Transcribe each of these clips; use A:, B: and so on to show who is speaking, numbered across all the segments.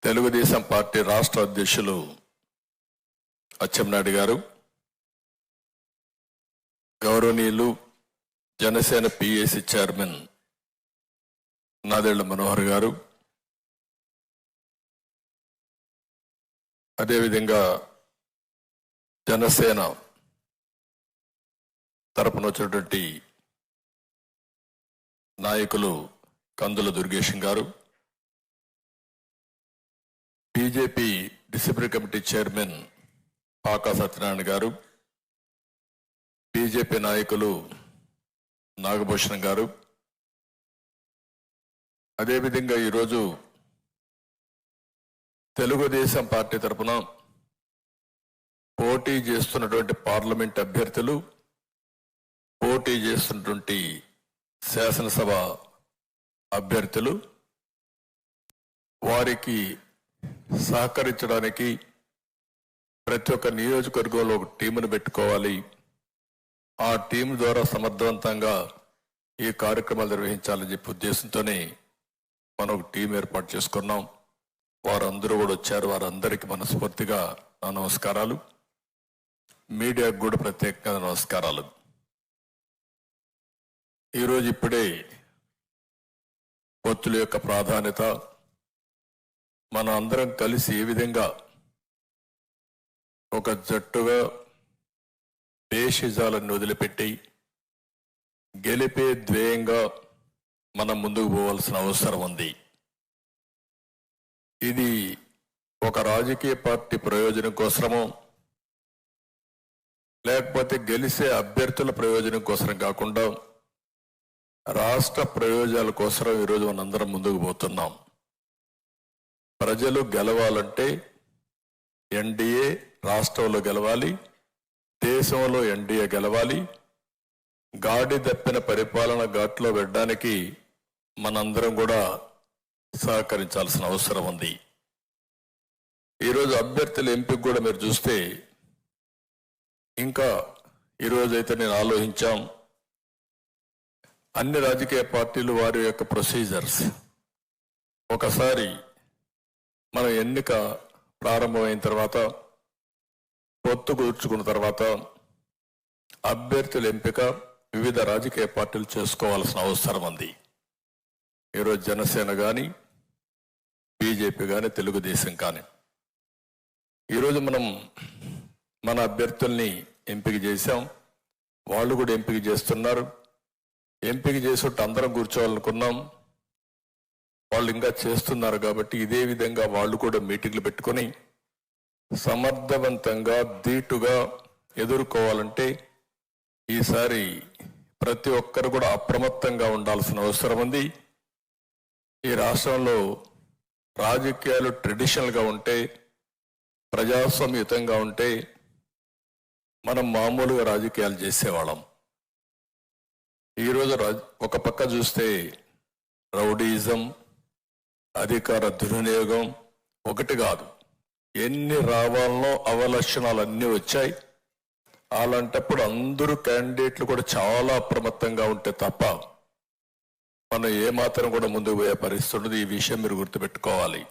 A: Telugu Desam party రాష్ట్ర అధ్యక్షులు అచ్చెన్నాయుడు గారు, గౌరవనీయులు జనసేన పిఏసి చైర్మన్ నాదెళ్ల మనోహర్ గారు, అదేవిధంగా జనసేన తరపున వచ్చినటువంటి నాయకులు కందుల దుర్గేశం గారు, BJP disciplinary committee chairman pak Satyanarayana గారు, బీజేపీ నాయకులు నాగభూషణం గారు, అదేవిధంగా ఈరోజు తెలుగుదేశం పార్టీ తరఫున పోటీ చేస్తున్నటువంటి పార్లమెంట్ అభ్యర్థులు, పోటీ చేస్తున్నటువంటి శాసనసభ అభ్యర్థులు వారికి సహకరించడానికి ప్రతి ఒక్క నియోజకవర్గంలో ఒక టీమును పెట్టుకోవాలి. ఆ టీం ద్వారా సమర్థవంతంగా ఈ కార్యక్రమాలు నిర్వహించాలని చెప్పి ఉద్దేశంతోనే మనం ఒక టీం ఏర్పాటు చేసుకున్నాం. వారందరూ కూడా వచ్చారు. వారందరికీ మనస్ఫూర్తిగా నా నమస్కారాలు. మీడియాకు కూడా ప్రత్యేకంగా నమస్కారాలు. ఈరోజు ఇప్పుడే పొత్తుల యొక్క ప్రాధాన్యత, మన అందరం కలిసి ఏ విధంగా ఒక జట్టుగా దేశజాలను వదిలిపెట్టి గెలిపే ధ్యేయంగా మనం ముందుకు పోవాల్సిన అవసరం ఉంది. ఇది ఒక రాజకీయ పార్టీ ప్రయోజనం కోసమో లేకపోతే గెలిచే అభ్యర్థుల ప్రయోజనం కోసం కాకుండా రాష్ట్ర ప్రయోజనాల కోసం ఈరోజు మనందరం ముందుకు పోతున్నాం. ప్రజలు గెలవాలంటే ఎన్డీఏ రాష్ట్రంలో గెలవాలి, దేశంలో ఎన్డీఏ గెలవాలి. గాడి తప్పిన పరిపాలన ఘాట్లో పెట్టడానికి మనందరం కూడా సహకరించాల్సిన అవసరం ఉంది. ఈరోజు అభ్యర్థుల ఎంపిక కూడా మీరు చూస్తే ఇంకా ఈరోజైతే నేను ఆలోచించాం, అన్ని రాజకీయ పార్టీలు వారి యొక్క ప్రొసీజర్స్ ఒకసారి మన ఎన్నిక ప్రారంభమైన తర్వాత పొత్తు కూర్చుకున్న తర్వాత అభ్యర్థుల ఎంపిక వివిధ రాజకీయ పార్టీలు చేసుకోవాల్సిన అవసరం ఉంది. ఈరోజు జనసేన కానీ, బీజేపీ కానీ, తెలుగుదేశం కానీ ఈరోజు మనం మన అభ్యర్థుల్ని ఎంపిక చేశాం. వాళ్ళు కూడా ఎంపిక చేస్తున్నారు. ఎంపిక చేసేట్టు అందరం కూర్చోవాలనుకున్నాం. వాళ్ళు ఇంకా చేస్తున్నారు కాబట్టి ఇదే విధంగా వాళ్ళు కూడా మీటింగ్లు పెట్టుకొని సమర్థవంతంగా ధీటుగా ఎదుర్కోవాలంటే ఈసారి ప్రతి ఒక్కరు కూడా అప్రమత్తంగా ఉండాల్సిన అవసరం ఉంది. ఈ రాష్ట్రంలో రాజకీయాలు ట్రెడిషనల్గా ఉంటే, ప్రజాస్వామ్యయుతంగా ఉంటే మనం మామూలుగా రాజకీయాలు చేసేవాళ్ళం. ఈరోజు ఒక పక్క చూస్తే రౌడీయిజం, అధికార దుర్వినియోగం ఒకటి కాదు, ఎన్ని రావాలనో అవలక్షణాలు అన్నీ వచ్చాయి. అలాంటప్పుడు అందరూ క్యాండిడేట్లు కూడా చాలా అప్రమత్తంగా ఉంటే తప్ప మనం ఏమాత్రం కూడా ముందుకు పోయే పరిస్థితి ఉండదు. ఈ విషయం మీరు గుర్తుపెట్టుకోవాలి.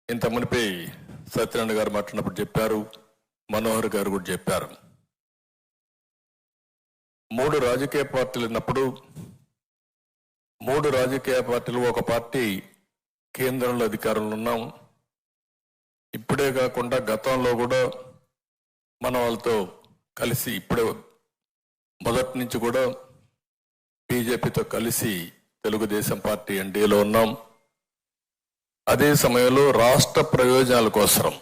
A: ఇంత మునిపై సత్యనారాయణ గారు మాట్లాడినప్పుడు చెప్పారు, మనోహర్ గారు కూడా చెప్పారు. 3 రాజకీయ పార్టీలు ఉన్నప్పుడు 3 రాజకీయ పార్టీలు, ఒక పార్టీ కేంద్రంలో అధికారంలో ఉన్నాం. ఇప్పుడే కాకుండా గతంలో కూడా మన వాళ్ళతో కలిసి ఇప్పుడే మొదటి నుంచి కూడా బీజేపీతో కలిసి తెలుగుదేశం పార్టీ ఎన్డీఏలో ఉన్నాం. అదే సమయంలో రాష్ట్ర ప్రయోజనాల కోసం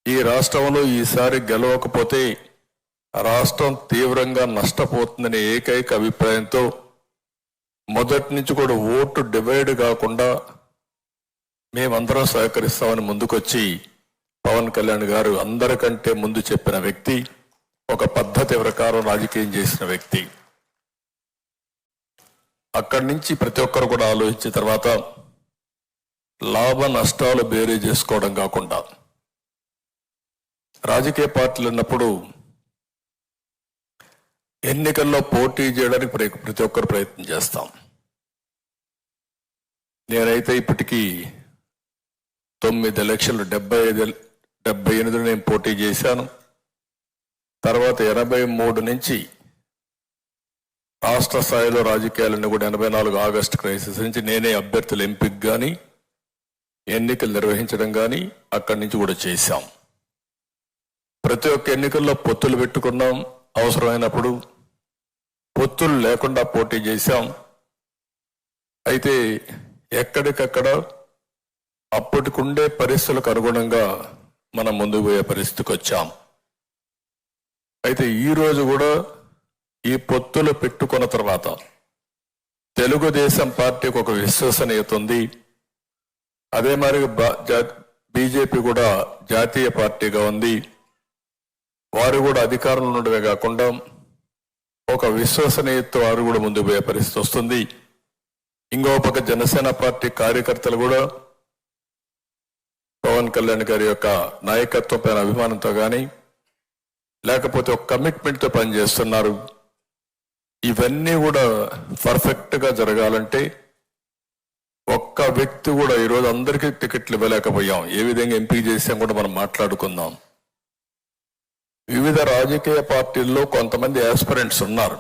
A: ఈ రాష్ట్రంలో ఈసారి గెలవకపోతే రాష్ట్రం తీవ్రంగా నష్టపోతుందనే ఏకైక అభిప్రాయంతో మొదటి నుంచి కూడా ఓటు డివైడ్ కాకుండా మేమందరం సహకరిస్తామని ముందుకొచ్చి పవన్ కళ్యాణ్ గారు అందరికంటే ముందు చెప్పిన వ్యక్తి, ఒక పద్ధతి ప్రకారం రాజకీయం చేసిన వ్యక్తి. అక్కడి నుంచి ప్రతి ఒక్కరు కూడా ఆలోచించిన తర్వాత లాభ నష్టాలు బేరీ చేసుకోవడం కాకుండా రాజకీయ పార్టీలు ఉన్నప్పుడు ఎన్నికల్లో పోటీ చేయడానికి ప్రతి ఒక్కరు ప్రయత్నం చేస్తాం. నేనైతే ఇప్పటికీ 9 ఎలక్షన్లు 78 నేను పోటీ చేశాను. తర్వాత 83 నుంచి రాష్ట్ర స్థాయిలో రాజకీయాలన్నీ కూడా 84 ఆగస్టు క్రైసిస్ నుంచి నేనే అభ్యర్థుల ఎంపిక కానీ ఎన్నికలు నిర్వహించడం కానీ అక్కడి నుంచి కూడా చేశాం. ప్రతి ఒక్క ఎన్నికల్లో పొత్తులు పెట్టుకున్నాం, అవసరమైనప్పుడు పొత్తులు లేకుండా పోటీ చేశాం. అయితే ఎక్కడికక్కడ అప్పటికుండే పరిస్థితులకు అనుగుణంగా మనం ముందుకు పోయే పరిస్థితికి వచ్చాం. అయితే ఈరోజు కూడా ఈ పొత్తులు పెట్టుకున్న తర్వాత తెలుగుదేశం పార్టీకి ఒక విశ్వసనీయత ఉంది. అదే మరి బీజేపీ కూడా జాతీయ పార్టీగా ఉంది. వారు కూడా అధికారంలో ఉండడమే కాకుండా ఒక విశ్వసనీయత వారు కూడా ముందుకు పోయే పరిస్థితి వస్తుంది. ఇంకో పక్క జనసేన పార్టీ కార్యకర్తలు కూడా పవన్ కళ్యాణ్ గారి యొక్క నాయకత్వం పైన అభిమానంతో కానీ లేకపోతే ఒక కమిట్మెంట్తో పనిచేస్తున్నారు. ఇవన్నీ కూడా పర్ఫెక్ట్ గా జరగాలంటే ఒక్క వ్యక్తి కూడా ఈరోజు అందరికీ టికెట్లు ఇవ్వలేకపోయాం. ఏ విధంగా ఎంపిక చేసాం కూడా మనం మాట్లాడుకుందాం. వివిధ రాజకీయ పార్టీల్లో కొంతమంది ఆస్పిరెంట్స్ ఉన్నారు.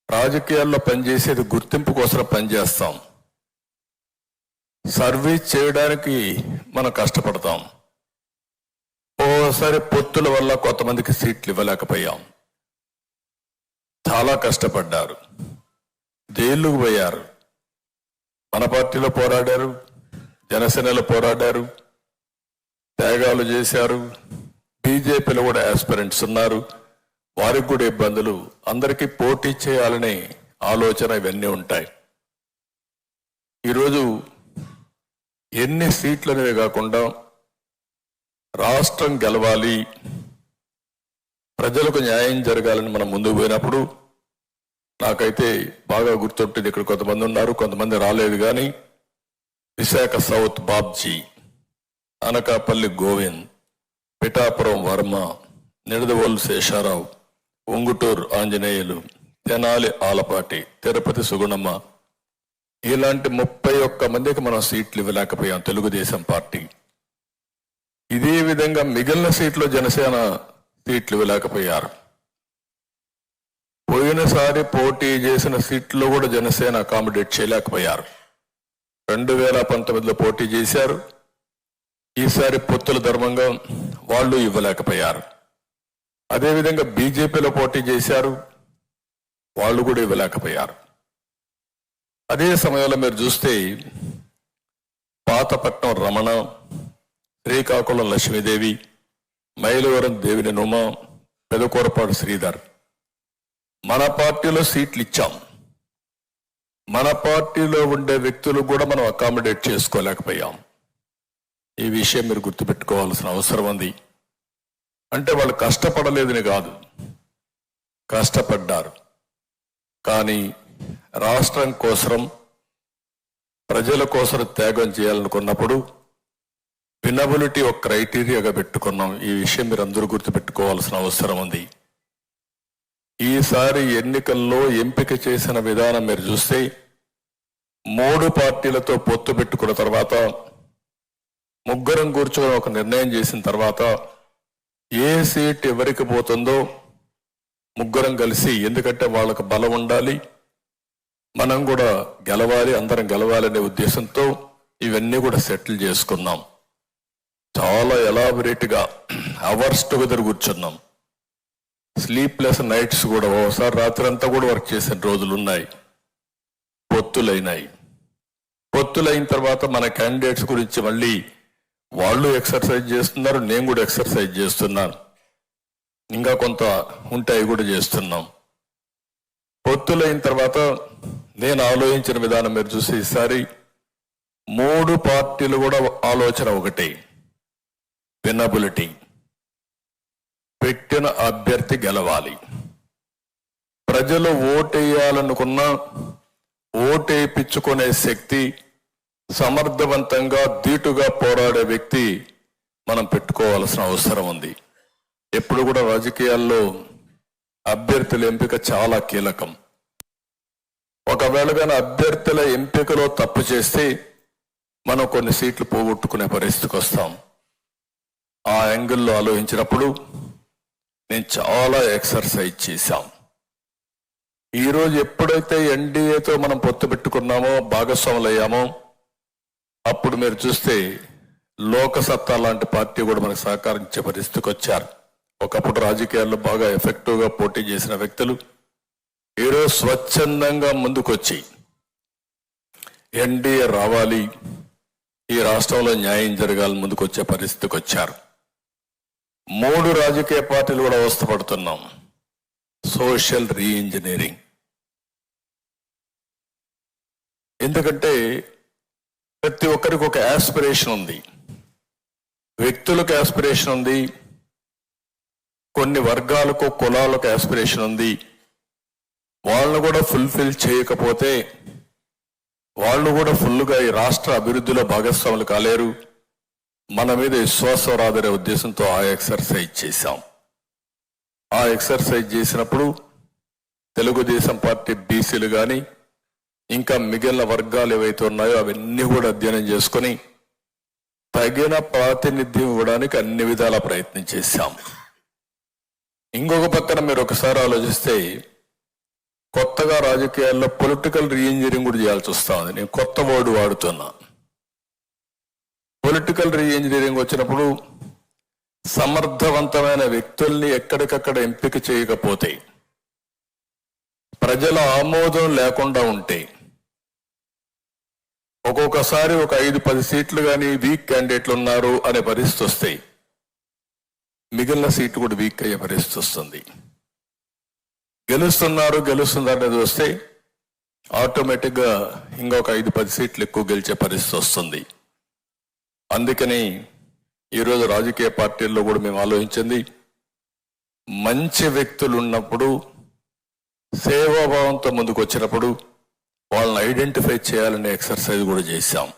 A: రాజకీయాల్లో పనిచేసేది గుర్తింపు కోసం పనిచేస్తాం, సర్వీస్ చేయడానికి మనం కష్టపడతాం. ఓసారి పొత్తుల వల్ల కొంతమందికి సీట్లు ఇవ్వలేకపోయాం. చాలా కష్టపడ్డారు, జైలుకు పోయారు. మన పార్టీలో పోరాడారు, జనసేనలో పోరాడారు, త్యాగాలు చేశారు. బీజేపీలో కూడా ఆస్పిరెంట్స్ ఉన్నారు, వారికి కూడా ఇబ్బందులు. అందరికీ పోటీ చేయాలనే ఆలోచన ఇవన్నీ ఉంటాయి. ఈరోజు ఎన్ని సీట్లు అనేవి కాకుండా రాష్ట్రం గెలవాలి, ప్రజలకు న్యాయం జరగాలని మనం ముందుకు పోయినప్పుడు నాకైతే బాగా గుర్తుంటుంది. ఇక్కడ కొంతమంది ఉన్నారు, కొంతమంది రాలేదు. కానీ విశాఖ సౌత్ బాబ్జీ, అనకాపల్లి గోవింద్, పిఠాపురం వర్మ, నిడదవోలు శేషారావు, ఉంగుటూరు ఆంజనేయులు, తెనాలి ఆలపాటి, తిరుపతి సుగుణమ్మ, ఇలాంటి 31 మందికి మనం సీట్లు ఇవ్వలేకపోయాం తెలుగుదేశం పార్టీ. ఇదే విధంగా మిగిలిన సీట్లు జనసేన సీట్లు ఇవ్వలేకపోయారు. పోయినసారి పోటీ చేసిన సీట్లు కూడా జనసేన అకామిడేట్ చేయలేకపోయారు. 2019లో పోటీ చేశారు, ఈసారి పొత్తుల ధర్మంగా వాళ్ళు ఇవ్వలేకపోయారు. అదేవిధంగా బీజేపీలో పోటీ చేశారు, వాళ్ళు కూడా ఇవ్వలేకపోయారు. అదే సమయంలో మీరు చూస్తే పాతపట్నం రమణ, శ్రీకాకుళం లక్ష్మీదేవి, మైలవరం దేవిని నుమ, పెదకూరపాడు శ్రీధర్, మన పార్టీలో సీట్లు ఇచ్చాం. మన పార్టీలో ఉండే వ్యక్తులు కూడా మనం అకామిడేట్ చేసుకోలేకపోయాం. ఈ విషయం మీరు గుర్తుపెట్టుకోవాల్సిన అవసరం ఉంది. అంటే వాళ్ళు కష్టపడలేదని కాదు, కష్టపడ్డారు. కానీ రాష్ట్రం కోసం, ప్రజల కోసం త్యాగం చేయాలనుకున్నప్పుడు వినబిలిటీ ఒక క్రైటీరియాగా పెట్టుకున్నాం. ఈ విషయం మీరు అందరూ గుర్తుపెట్టుకోవాల్సిన అవసరం ఉంది. ఈసారి ఎన్నికల్లో ఎంపిక చేసిన విధానం మీరు చూస్తే 3 పార్టీలతో పొత్తు పెట్టుకున్న తర్వాత, ముగ్గురం కూర్చొని ఒక నిర్ణయం చేసిన తర్వాత ఏ సీట్ ఎవరికి పోతుందో ముగ్గురం కలిసి, ఎందుకంటే వాళ్ళకు బలం ఉండాలి, మనం కూడా గెలవాలి, అందరం గెలవాలనే ఉద్దేశంతో ఇవన్నీ కూడా సెటిల్ చేసుకున్నాం. చాలా ఎలాబొరేట్గా అవర్స్ టుగెదర్ కూర్చున్నాం. స్లీప్లెస్ నైట్స్ కూడా, ఓసారి రాత్రి అంతా కూడా వర్క్ చేసిన రోజులు ఉన్నాయి. పొత్తులైనాయి. పొత్తులైన తర్వాత మన క్యాండిడేట్స్ గురించి మళ్ళీ వాళ్ళు ఎక్సర్సైజ్ చేస్తున్నారు, నేను కూడా ఎక్సర్సైజ్ చేస్తున్నాను. ఇంకా కొంత ఉంటాయి కూడా చేస్తున్నాం. పొత్తులైన తర్వాత నేను ఆలోచించిన విధానం మీరు చూసి, ఈసారి 3 పార్టీలు కూడా ఆలోచన ఒకటే, వినబిలిటీ. పెట్టిన అభ్యర్థి గెలవాలి. ప్రజలు ఓటేయాలనుకున్నా ఓటేయించుకునే శక్తి, సమర్థవంతంగా ధీటుగా పోరాడే వ్యక్తి మనం పెట్టుకోవాల్సిన అవసరం ఉంది. ఎప్పుడు కూడా రాజకీయాల్లో అభ్యర్థుల ఎంపిక చాలా కీలకం. ఒకవేళ కానీ అభ్యర్థుల ఎంపికలో తప్పు చేస్తే మనం కొన్ని సీట్లు పోగొట్టుకునే పరిస్థితికి వస్తాం. ఆ యాంగిల్లో ఆలోచించినప్పుడు నేను చాలా ఎక్సర్సైజ్ చేశాం. ఈరోజు ఎప్పుడైతే ఎన్డీఏతో మనం పొత్తు పెట్టుకున్నామో, భాగస్వాములు అయ్యామో, అప్పుడు మీరు చూస్తే లోకసత్తా లాంటి పార్టీ కూడా మనకు సహకరించే పరిస్థితికి వచ్చారు. ఒకప్పుడు రాజకీయాల్లో బాగా ఎఫెక్టివ్గా పోటీ చేసిన వ్యక్తులు ఈరోజు స్వచ్ఛందంగా ముందుకొచ్చి ఎన్డీఏ రావాలి, ఈ రాష్ట్రంలో న్యాయం జరగాలని ముందుకొచ్చే పరిస్థితికి వచ్చారు. 3 రాజకీయ పార్టీలు కూడా అవస్థపడుతున్నాం. Social re-engineering. ఎందుకంటే ప్రతి ఒక్కరికి ఒక యాస్పిరేషన్ ఉంది, వ్యక్తులకు యాస్పిరేషన్ ఉంది, కొన్ని వర్గాలకు కులాలకు యాస్పిరేషన్ ఉంది. వాళ్ళను కూడా ఫుల్ఫిల్ చేయకపోతే వాళ్ళు కూడా ఫుల్గా ఈ రాష్ట్ర అభివృద్ధిలో భాగస్వాములు కాలేరు. మన మీద విశ్వాసం రాదనే ఉద్దేశంతో ఆ ఎక్సర్సైజ్ చేశాం. ఆ ఎక్సర్సైజ్ చేసినప్పుడు తెలుగుదేశం పార్టీ బీసీలు కానీ ఇంకా మిగిలిన వర్గాలు ఏవైతే ఉన్నాయో అవన్నీ కూడా అధ్యయనం చేసుకుని తగిన ప్రాతినిధ్యం ఇవ్వడానికి అన్ని విధాల ప్రయత్నం చేశాం. ఇంకొక పక్కన మీరు ఒకసారి ఆలోచిస్తే కొత్తగా రాజకీయాల్లో పొలిటికల్ రీఇంజనీరింగ్ కూడా చేయాల్సి వస్తా ఉంది. నేను కొత్త వర్డ్ వాడుతున్నా. పొలిటికల్ రీఇంజనీరింగ్ వచ్చినప్పుడు సమర్థవంతమైన వ్యక్తుల్ని ఎక్కడికక్కడ ఎంపిక చేయకపోతే, ప్రజల ఆమోదం లేకుండా ఉంటే, ఒక్కొక్కసారి ఒక 5-10 సీట్లు కానీ వీక్ క్యాండిడేట్లు ఉన్నారు అనే పరిస్థితి వస్తే మిగిలిన సీట్లు కూడా వీక్ అయ్యే పరిస్థితి వస్తుంది. గెలుస్తున్నారు అనేది వస్తే ఆటోమేటిక్గా ఇంకొక 5-10 సీట్లు ఎక్కువ గెలిచే పరిస్థితి వస్తుంది. అందుకని ఈరోజు రాజకీయ పార్టీల్లో కూడా మేము ఆలోచించింది, మంచి వ్యక్తులు ఉన్నప్పుడు, సేవాభావంతో ముందుకు వచ్చినప్పుడు వాళ్ళని ఐడెంటిఫై చేయాలనే ఎక్సర్సైజ్ కూడా చేశాం.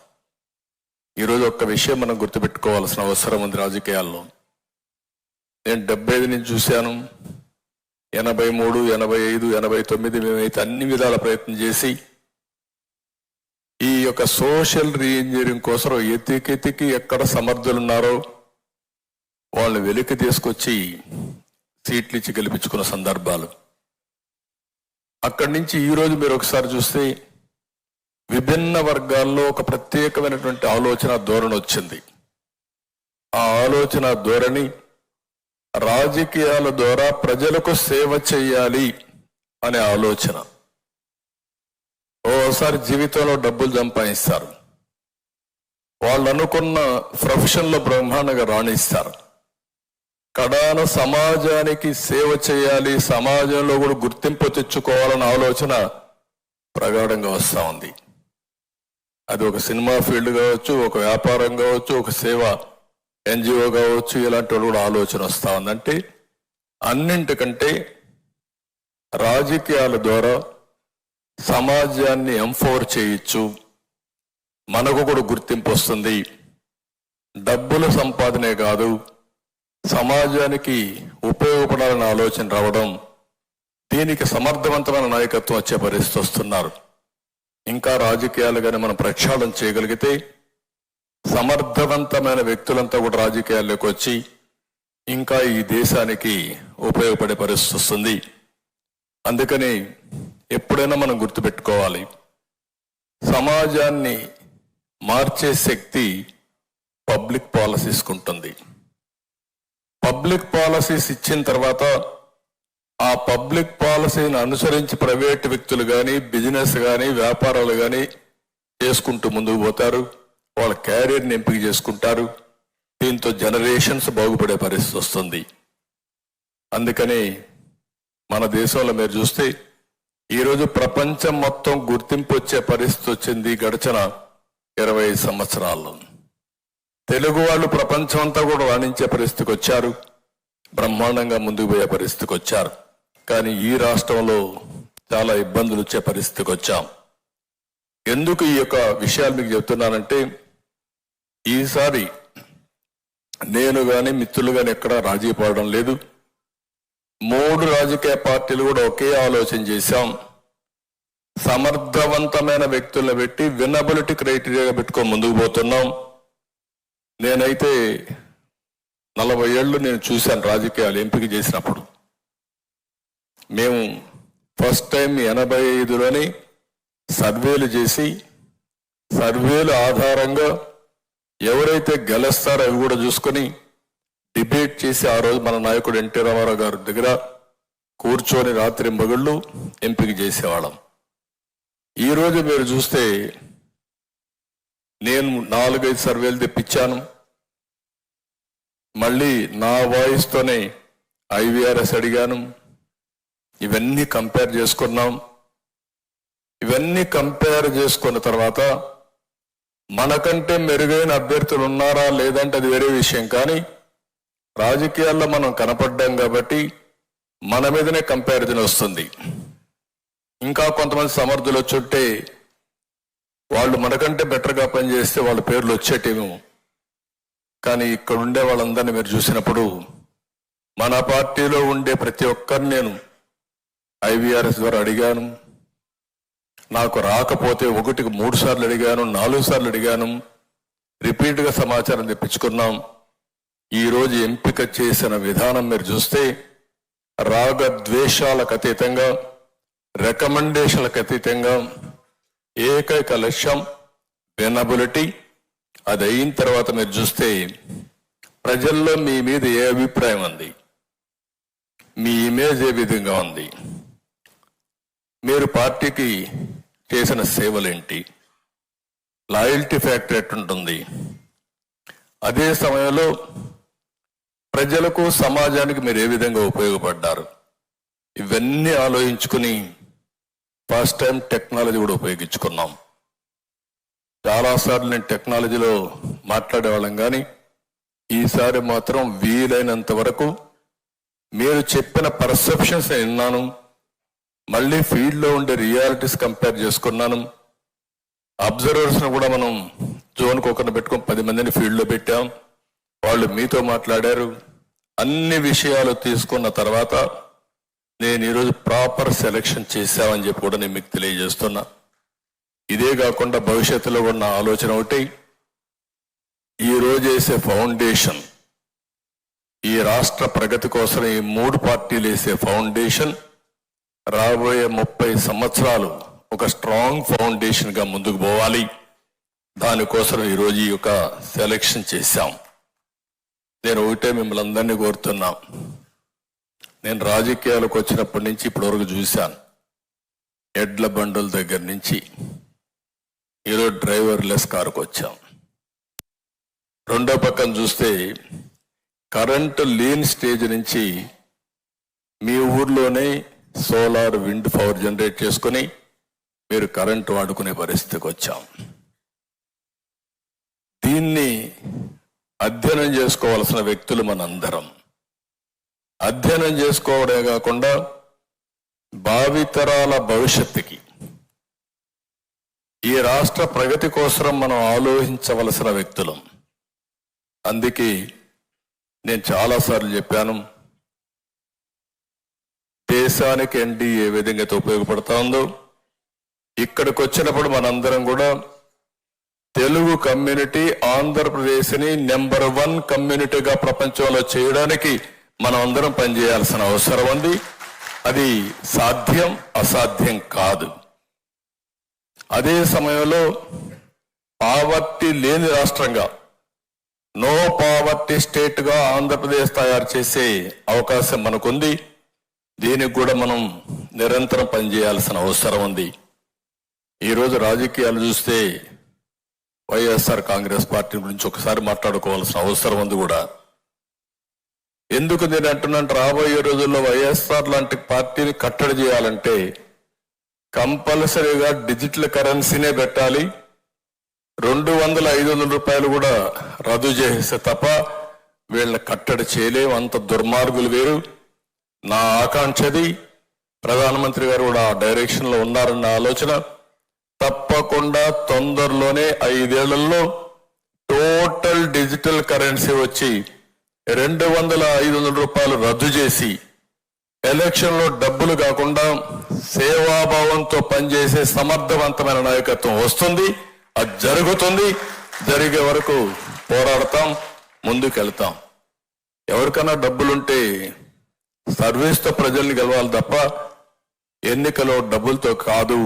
A: ఈరోజు ఒక్క విషయం మనం గుర్తుపెట్టుకోవాల్సిన అవసరం ఉంది రాజకీయాల్లో. నేను 75 నుంచి చూశాను, 83, 85, 89 మేమైతే అన్ని విధాల ప్రయత్నం చేసి ఈ యొక్క సోషల్ రీఇంజనీరింగ్ కోసం ఎతికి ఎక్కడ సమర్థులు ఉన్నారో వాళ్ళని వెలికి తీసుకొచ్చి సీట్లు ఇచ్చి గెలిపించుకున్న సందర్భాలు. అక్కడి నుంచి ఈరోజు మీరు ఒకసారి చూస్తే విభిన్న వర్గాల్లో ఒక ప్రత్యేకమైనటువంటి ఆలోచన ధోరణి వచ్చింది. ఆ ఆలోచన ధోరణి రాజకీయాల ద్వారా ప్రజలకు సేవ చేయాలి అనే ఆలోచన. ఓసారి జీవితంలో డబ్బులు సంపాదిస్తారు, వాళ్ళు అనుకున్న ప్రొఫెషన్లో బ్రహ్మాండంగా రాణిస్తారు, కడాన సమాజానికి సేవ చేయాలి, సమాజంలో కూడా గుర్తింపు తెచ్చుకోవాలన్న ఆలోచన ప్రగాఢంగా వస్తూ ఉంది. అది ఒక సినిమా ఫీల్డ్ కావచ్చు, ఒక వ్యాపారం కావచ్చు, ఒక సేవ ఎన్జిఓ కావచ్చు, ఇలాంటి వాళ్ళు కూడా ఆలోచన వస్తూ ఉందంటే అన్నింటికంటే రాజకీయాల ద్వారా సమాజాన్ని ఎంపవర్ చేయొచ్చు, మనకు కూడా గుర్తింపు వస్తుంది, డబ్బుల సంపాదనే కాదు సమాజానికి ఉపయోగపడాలన్న ఆలోచన రావడం, దీనికి సమర్థవంతమైన నాయకత్వం వచ్చే పరిస్థితి వస్తున్నారు. ఇంకా రాజకీయాలు కానీ మనం ప్రక్షాళన చేయగలిగితే సమర్థవంతమైన వ్యక్తులంతా కూడా రాజకీయాల్లోకి వచ్చి ఇంకా ఈ దేశానికి ఉపయోగపడే పరిస్థితి వస్తుంది. అందుకని ఎప్పుడైనా మనం గుర్తుపెట్టుకోవాలి, సమాజాన్ని మార్చే శక్తి పబ్లిక్ పాలసీస్ ఉంటుంది. పబ్లిక్ పాలసీస్ ఇచ్చిన తర్వాత ఆ పబ్లిక్ పాలసీని అనుసరించి ప్రైవేట్ వ్యక్తులు కానీ, బిజినెస్ కానీ, వ్యాపారాలు కానీ చేసుకుంటూ ముందుకు పోతారు, వాళ్ళ క్యారియర్ని ఎంపిక చేసుకుంటారు. దీంతో జనరేషన్స్ బాగుపడే పరిస్థితి వస్తుంది. అందుకని మన దేశంలో మీరు చూస్తే ఈరోజు ప్రపంచం మొత్తం గుర్తింపు వచ్చే పరిస్థితి వచ్చింది. గడిచిన 25 సంవత్సరాల్లో తెలుగు వాళ్ళు ప్రపంచం అంతా కూడా రాణించే పరిస్థితికి వచ్చారు, బ్రహ్మాండంగా ముందుకు పోయే పరిస్థితికి వచ్చారు. కానీ ఈ రాష్ట్రంలో చాలా ఇబ్బందులు వచ్చే పరిస్థితికి వచ్చాం. ఎందుకు ఈ యొక్క విషయాలు మీకు చెప్తున్నానంటే, ఈసారి నేను కానీ మిత్రులు కానీ ఎక్కడా రాజీ పడడం లేదు. 3 రాజకీయ పార్టీలు కూడా ఒకే ఆలోచన చేశాం. సమర్థవంతమైన వ్యక్తులను పెట్టి వినబిలిటీ క్రైటీరియాగా పెట్టుకొని ముందుకు పోతున్నాం. నేనైతే 40 ఏళ్ళు నేను చూశాను రాజకీయాలు ఎంపిక చేసినప్పుడు. మేము ఫస్ట్ టైం 85లోని సర్వేలు చేసి సర్వేల ఆధారంగా ఎవరైతే గెలుస్తారో అవి కూడా చూసుకొని డిబేట్ చేసి ఆ రోజు మన నాయకుడు ఎన్టీ రామారావు గారి దగ్గర కూర్చొని రాత్రి మగుళ్ళు ఎంపిక చేసేవాళ్ళం. ఈరోజు మీరు చూస్తే నేను 4-5 సర్వేలు తెప్పించాను. మళ్ళీ నా వాయిస్తోనే IVRS అడిగాను. ఇవన్నీ కంపేర్ చేసుకున్నాం. ఇవన్నీ కంపేర్ చేసుకున్న తర్వాత మనకంటే మెరుగైన అభ్యర్థులు ఉన్నారా లేదంటే అది వేరే విషయం, కానీ రాజకీయాల్లో మనం కనపడ్డాం కాబట్టి మన మీదనే కంపారిజన్ వస్తుంది. ఇంకా కొంతమంది సమర్థులు వచ్చుంటే వాళ్ళు మనకంటే బెటర్గా పనిచేస్తే వాళ్ళ పేర్లు వచ్చేటేమో, కానీ ఇక్కడ ఉండే వాళ్ళందరినీ మీరు చూసినప్పుడు మన పార్టీలో ఉండే ప్రతి ఒక్కరిని నేను IVRS ద్వారా అడిగాను. నాకు రాకపోతే 1కి 3 సార్లు అడిగాను, 4 సార్లు అడిగాను. రిపీట్గా సమాచారం తెప్పించుకున్నాం. ఈరోజు ఎంపిక చేసిన విధానం మీరు చూస్తే రాగద్వేషాలకు అతీతంగా, రికమెండేషన్లకు అతీతంగా ఏకైక లక్ష్యం వినబిలిటీ. అది అయిన తర్వాత మీరు చూస్తే ప్రజల్లో మీ మీద ఏ అభిప్రాయం ఉంది, మీ ఇమేజ్ ఏ విధంగా ఉంది, మీరు పార్టీకి చేసిన సేవలేంటి, లాయల్టీ ఫ్యాక్టర్ ఎట్టుంటుంది, అదే సమయంలో ప్రజలకు సమాజానికి మీరు ఏ విధంగా ఉపయోగపడ్డారు, ఇవన్నీ ఆలోచించుకుని ఫస్ట్ టైం టెక్నాలజీ కూడా ఉపయోగించుకున్నాం. చాలాసార్లు నేను టెక్నాలజీలో మాట్లాడేవాళ్ళం, కానీ ఈసారి మాత్రం వీలైనంత వరకు మీరు చెప్పిన పర్సెప్షన్స్ నేను విన్నాను. మళ్ళీ ఫీల్డ్లో ఉండే రియాలిటీస్ కంపేర్ చేసుకున్నాను. అబ్జర్వర్స్ను కూడా మనం జోన్కి ఒకరిని పెట్టుకొని 10 మందిని ఫీల్డ్లో పెట్టాం. వాళ్ళు మీతో మాట్లాడారు. అన్ని విషయాలు తీసుకున్న తర్వాత నేను ఈరోజు ప్రాపర్ సెలెక్షన్ చేశామని చెప్పి కూడా నేను మీకు తెలియజేస్తున్నా. ఇదే కాకుండా భవిష్యత్తులో ఉన్న ఆలోచన ఒకటి, ఈరోజు వేసే ఫౌండేషన్, ఈ రాష్ట్ర ప్రగతి కోసం ఈ 3 పార్టీలు వేసే ఫౌండేషన్ రాబోయే 30 సంవత్సరాలు ఒక స్ట్రాంగ్ ఫౌండేషన్ గా ముందుకు పోవాలి. దానికోసం ఈరోజు ఈ యొక్క సెలెక్షన్ చేశాం. నేను ఒకటే మిమ్మల్ని అందరినీ కోరుతున్నా, నేను రాజకీయాలకు వచ్చినప్పటి నుంచి ఇప్పటి వరకు చూశాను, ఎడ్ల బండుల దగ్గర నుంచి ఈరోజు డ్రైవర్లెస్ కారుకు వచ్చాం. రెండో పక్కన చూస్తే కరెంటు లేని స్టేజ్ నుంచి మీ ఊర్లోనే సోలార్, విండ్ పవర్ జనరేట్ చేసుకుని మీరు కరెంటు వాడుకునే పరిస్థితికి వచ్చాం. దీన్ని అధ్యయనం చేసుకోవాల్సిన వ్యక్తులు మనందరం. అధ్యయనం చేసుకోవడమే కాకుండా భావితరాల భవిష్యత్తుకి, ఈ రాష్ట్ర ప్రగతి కోసం మనం ఆలోచించవలసిన వ్యక్తులం. అందుకే నేను చాలాసార్లు చెప్పాను, దేశానికి ఎన్డీఏ ఏ విధంగా ఉపయోగపడతా ఉందో, ఇక్కడికి వచ్చినప్పుడు మనందరం కూడా తెలుగు కమ్యూనిటీ ఆంధ్రప్రదేశ్ని నెంబర్ 1 కమ్యూనిటీగా ప్రపంచంలో చేయడానికి మనం అందరం పనిచేయాల్సిన అవసరం ఉంది. అది సాధ్యం, అసాధ్యం కాదు. అదే సమయంలో పావర్టీ లేని రాష్ట్రంగా, నో పావర్టీ స్టేట్ గా ఆంధ్రప్రదేశ్ తయారు చేసే అవకాశం మనకుంది. దీనికి కూడా మనం నిరంతరం పనిచేయాల్సిన అవసరం ఉంది. ఈరోజు రాజకీయాలు చూస్తే వైఎస్ఆర్ కాంగ్రెస్ పార్టీ గురించి ఒకసారి మాట్లాడుకోవాల్సిన అవసరం ఉంది కూడా. ఎందుకు నేను అంటున్నాను, రాబోయే రోజుల్లో వైఎస్ఆర్ లాంటి పార్టీని కట్టడి చేయాలంటే కంపల్సరీగా డిజిటల్ కరెన్సీనే పెట్టాలి. 200-500 రూపాయలు కూడా రద్దు చేస్తే తప్ప వీళ్ళని కట్టడి చేయలేం. అంత దుర్మార్గులు వేరు. నా ఆకాంక్షది, ప్రధానమంత్రి గారు కూడా ఆ డైరెక్షన్ లో ఉన్నారన్న ఆలోచన. తప్పకుండా తొందరలోనే 5 ఏళ్లలో టోటల్ డిజిటల్ కరెన్సీ వచ్చి 200-500 రూపాయలు రద్దు చేసి ఎలక్షన్లో డబ్బులు కాకుండా సేవాభావంతో పనిచేసే సమర్థవంతమైన నాయకత్వం వస్తుంది. అది జరుగుతుంది. జరిగే వరకు పోరాడతాం, ముందుకెళ్తాం. ఎవరికైనా డబ్బులుంటే సర్వీస్తో ప్రజల్ని గెలవాలి తప్ప ఎన్నికలో డబ్బులతో కాదు.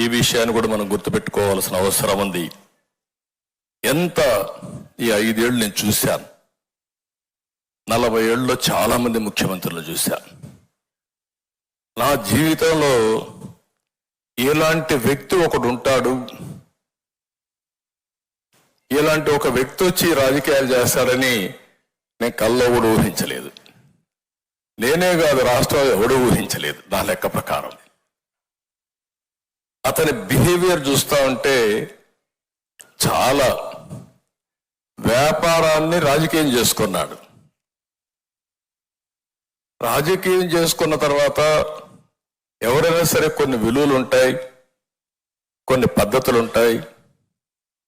A: ఈ విషయాన్ని కూడా మనం గుర్తుపెట్టుకోవాల్సిన అవసరం ఉంది. ఎంత ఈ 5 ఏళ్ళు నేను చూశాను. 40 ఏళ్ళలో చాలా మంది ముఖ్యమంత్రులు చూశాను. నా జీవితంలో ఇలాంటి వ్యక్తి ఒకడు ఉంటాడు, ఇలాంటి ఒక వ్యక్తి వచ్చి రాజకీయాలు చేస్తాడని నేను కల్లో కూడా ఊహించలేదు. నేనే కాదు, రాష్ట్రంలో ఎవడూ ఊహించలేదు. నా లెక్క ప్రకారం అతని బిహేవియర్ చూస్తా ఉంటే చాలా వ్యాపారాన్ని రాజకీయం చేసుకున్నాడు. రాజకీయం చేసుకున్న తర్వాత ఎవరైనా సరే కొన్ని విలువలు ఉంటాయి, కొన్ని పద్ధతులు ఉంటాయి,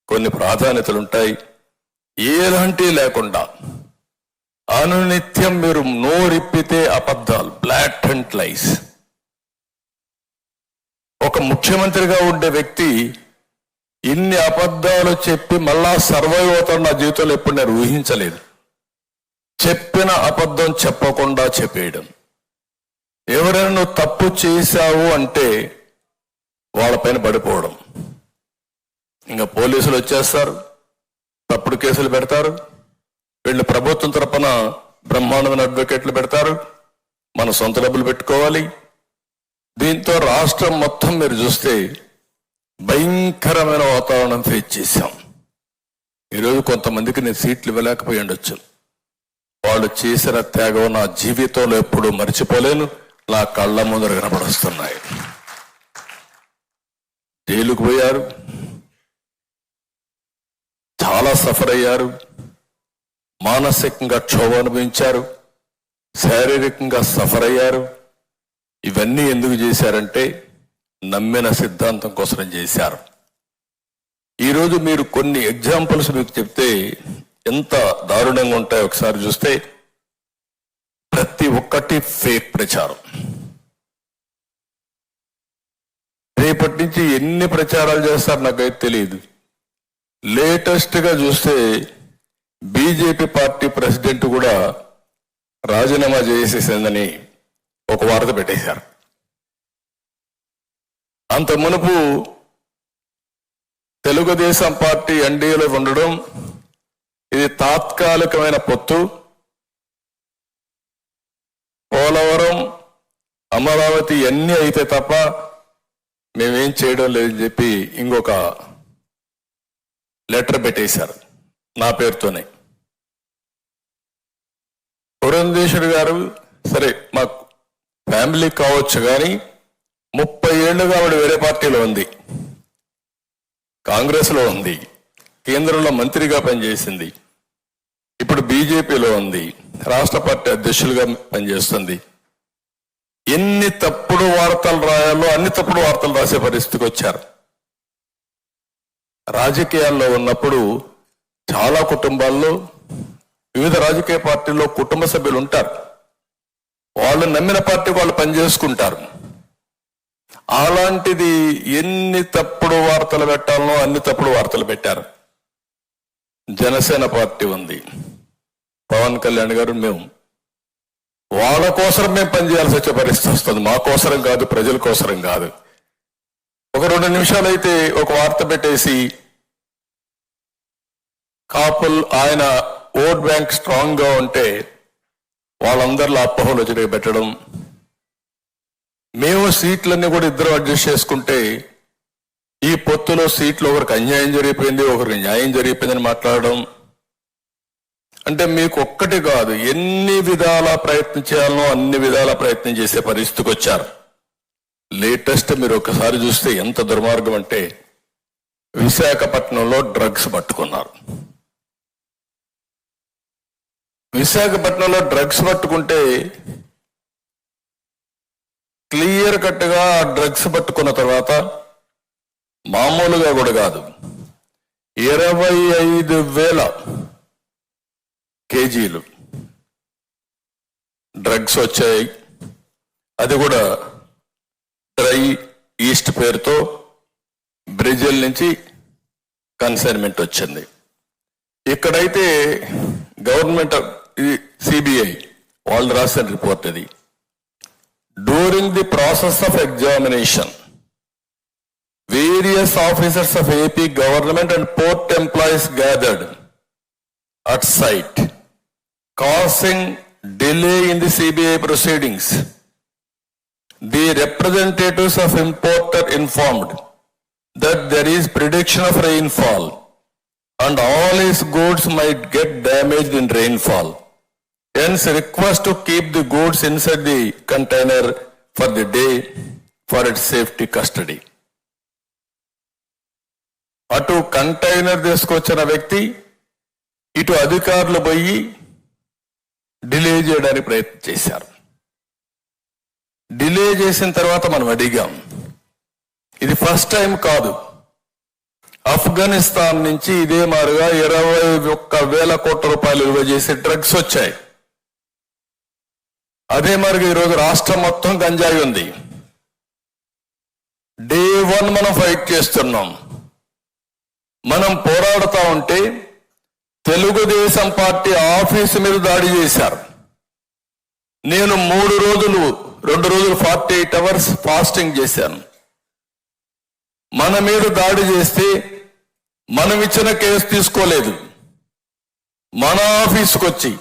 A: కొన్ని ప్రాధాన్యతలు ఉంటాయి. ఎలాంటి లేకుండా అనునిత్యం మీరు నోరిప్పితే అబద్ధాలు, బ్లాటెంట్ లైస్. ఒక ముఖ్యమంత్రిగా ఉండే వ్యక్తి ఇన్ని అబద్ధాలు చెప్పి మళ్ళా సర్వైవ్ అవుతాడు నా జీవితంలో ఎప్పుడు నేను ఊహించలేదు. చెప్పిన అబద్ధం చెప్పకుండా చెప్పేయడం. ఎవరైనా నువ్వు తప్పు చేశావు అంటే వాళ్ళపైన పడిపోవడం. ఇంకా పోలీసులు వచ్చేస్తారు, తప్పుడు కేసులు పెడతారు. వీళ్ళు ప్రభుత్వం తరపున బ్రహ్మాండమైన అడ్వకేట్లు పెడతారు. మన సొంత డబ్బులు పెట్టుకోవాలి. దీంతో రాష్ట్రం మొత్తం మీరు చూస్తే భయంకరమైన వాతావరణం ఫేస్ చేశాం. ఈరోజు కొంతమందికి నేను సీట్లు ఇవ్వలేకపోయి ఉండొచ్చు. వాళ్ళు చేసిన త్యాగం నా జీవితంలో ఎప్పుడు మర్చిపోలేను. నా కళ్ళ ముందర కనపడుస్తున్నాయి. జైలుకు పోయారు, చాలా సఫర్ అయ్యారు, మానసికంగా క్షోభ అనుభవించారు, శారీరకంగా సఫర్ అయ్యారు. ఇవన్నీ ఎందుకు చేశారంటే నమ్మిన సిద్ధాంతం కోసం చేశారు. ఈరోజు మీరు కొన్ని ఎగ్జాంపుల్స్ మీకు చెప్తే ఎంత దారుణంగా ఉంటాయో ఒకసారి చూస్తే ప్రతి ఒక్కటి ఫేక్ ప్రచారం. రేపటి నుంచి ఎన్ని ప్రచారాలు చేస్తారు నాకైతే తెలియదు. లేటెస్ట్ గా చూస్తే బీజేపీ పార్టీ ప్రెసిడెంట్ కూడా రాజీనామా చేసేసిందని ఒక వార్త పెట్టేశారు. అంత మునుపు తెలుగుదేశం పార్టీ ఎన్డీఏలో ఉండడం, ఇది తాత్కాలికమైన పొత్తు, పోలవరం అమరావతి అన్నీ అయితే తప్ప మేమేం చేయడం లేదని చెప్పి ఇంకొక లెటర్ పెట్టేశారు నా పేరుతోనే. పురంధేశ్వరి గారు సరే మాకు ఫ్యామిలీ కావచ్చు, కానీ 30 ఏళ్లుగా ఆవిడ వేరే పార్టీలో ఉంది, కాంగ్రెస్ లో ఉంది, కేంద్రంలో మంత్రిగా పనిచేసింది, ఇప్పుడు బీజేపీలో ఉంది, రాష్ట్ర పార్టీ అధ్యక్షులుగా పనిచేస్తుంది. ఎన్ని తప్పుడు వార్తలు రాయాలో అన్ని తప్పుడు వార్తలు రాసే పరిస్థితికి వచ్చారు. రాజకీయాల్లో ఉన్నప్పుడు చాలా కుటుంబాల్లో వివిధ రాజకీయ పార్టీల్లో కుటుంబ సభ్యులు ఉంటారు. వాళ్ళు నమ్మిన పార్టీ వాళ్ళు పనిచేసుకుంటారు. అలాంటిది ఎన్ని తప్పుడు వార్తలు పెట్టాలనో అన్ని తప్పుడు వార్తలు పెట్టారు. జనసేన పార్టీ ఉంది, పవన్ కళ్యాణ్ గారు, మేము వాళ్ళ కోసం మేము పనిచేయాల్సి వచ్చే పరిస్థితి వస్తుంది. మా కోసరం కాదు, ప్రజల కోసరం కాదు. ఒక 2 నిమిషాలు అయితే ఒక వార్త పెట్టేసి కాపుల్ ఆయన ఓట్ బ్యాంక్ స్ట్రాంగ్ గా ఉంటే వాళ్ళందరిలో అపోహలు వచ్చి పెట్టడం, మేము సీట్లన్నీ కూడా ఇద్దరు అడ్జస్ట్ చేసుకుంటే ఈ పొత్తులో సీట్లు ఒకరికి అన్యాయం జరిగిపోయింది, ఒకరికి న్యాయం జరిగిపోయిందని మాట్లాడడం. అంటే మీకు ఒక్కటి కాదు, ఎన్ని విధాల ప్రయత్నం చేయాలనో అన్ని విధాల ప్రయత్నం చేసే పరిస్థితికి వచ్చారు. లేటెస్ట్ మీరు ఒకసారి చూస్తే ఎంత దుర్మార్గం అంటే విశాఖపట్నంలో డ్రగ్స్ పట్టుకున్నారు. విశాఖపట్నంలో డ్రగ్స్ పట్టుకుంటే క్లియర్ కట్ గా డ్రగ్స్ పట్టుకున్న తర్వాత మామూలుగా కూడా కాదు, 25,000 కేజీలు డ్రగ్స్ వచ్చాయి. అది కూడా డ్రై ఈస్ట్ పేరుతో బ్రెజిల్ నుంచి కన్సైన్మెంట్ వచ్చింది. ఇక్కడైతే గవర్నమెంట్ సిబిఐ వాళ్ళు రాసిన రిపోర్ట్ అది. During the process of examination various officers of AP government and port employees gathered at site, causing delay in the CBI proceedings. The representatives of importer informed that there is prediction of rainfall and all his goods might get damaged in rainfall. Hence request to keep the goods inside the container for the day for its safety custody. అటు container తీసుకొచ్చిన వ్యక్తి ఇటు అధికారులు పోయి delay చేయడానికి ప్రయత్నం చేశారు. Delay చేసిన తర్వాత మనం అడిగాం, ఇది ఫస్ట్ టైం కాదు. ఆఫ్ఘనిస్తాన్ నుంచి ఇదే మారుగా 21,000 కోట్ల రూపాయలు విలువ చేసే డ్రగ్స్ వచ్చాయి. అదే మారుగా ఈరోజు రాష్ట్రం మొత్తం గంజాయి ఉంది. డే 1 మనం ఫైట్ చేస్తున్నాం. మనం పోరాడుతూ ఉంటే తెలుగుదేశం పార్టీ ఆఫీసు మీద దాడి చేశారు. నేను 2 రోజులు 48 అవర్స్ ఫాస్టింగ్ చేశాను. మన మీద దాడి చేస్తే మనం ఇచ్చిన కేసు తీసుకోలేదు. మన ఆఫీసుకు వచ్చి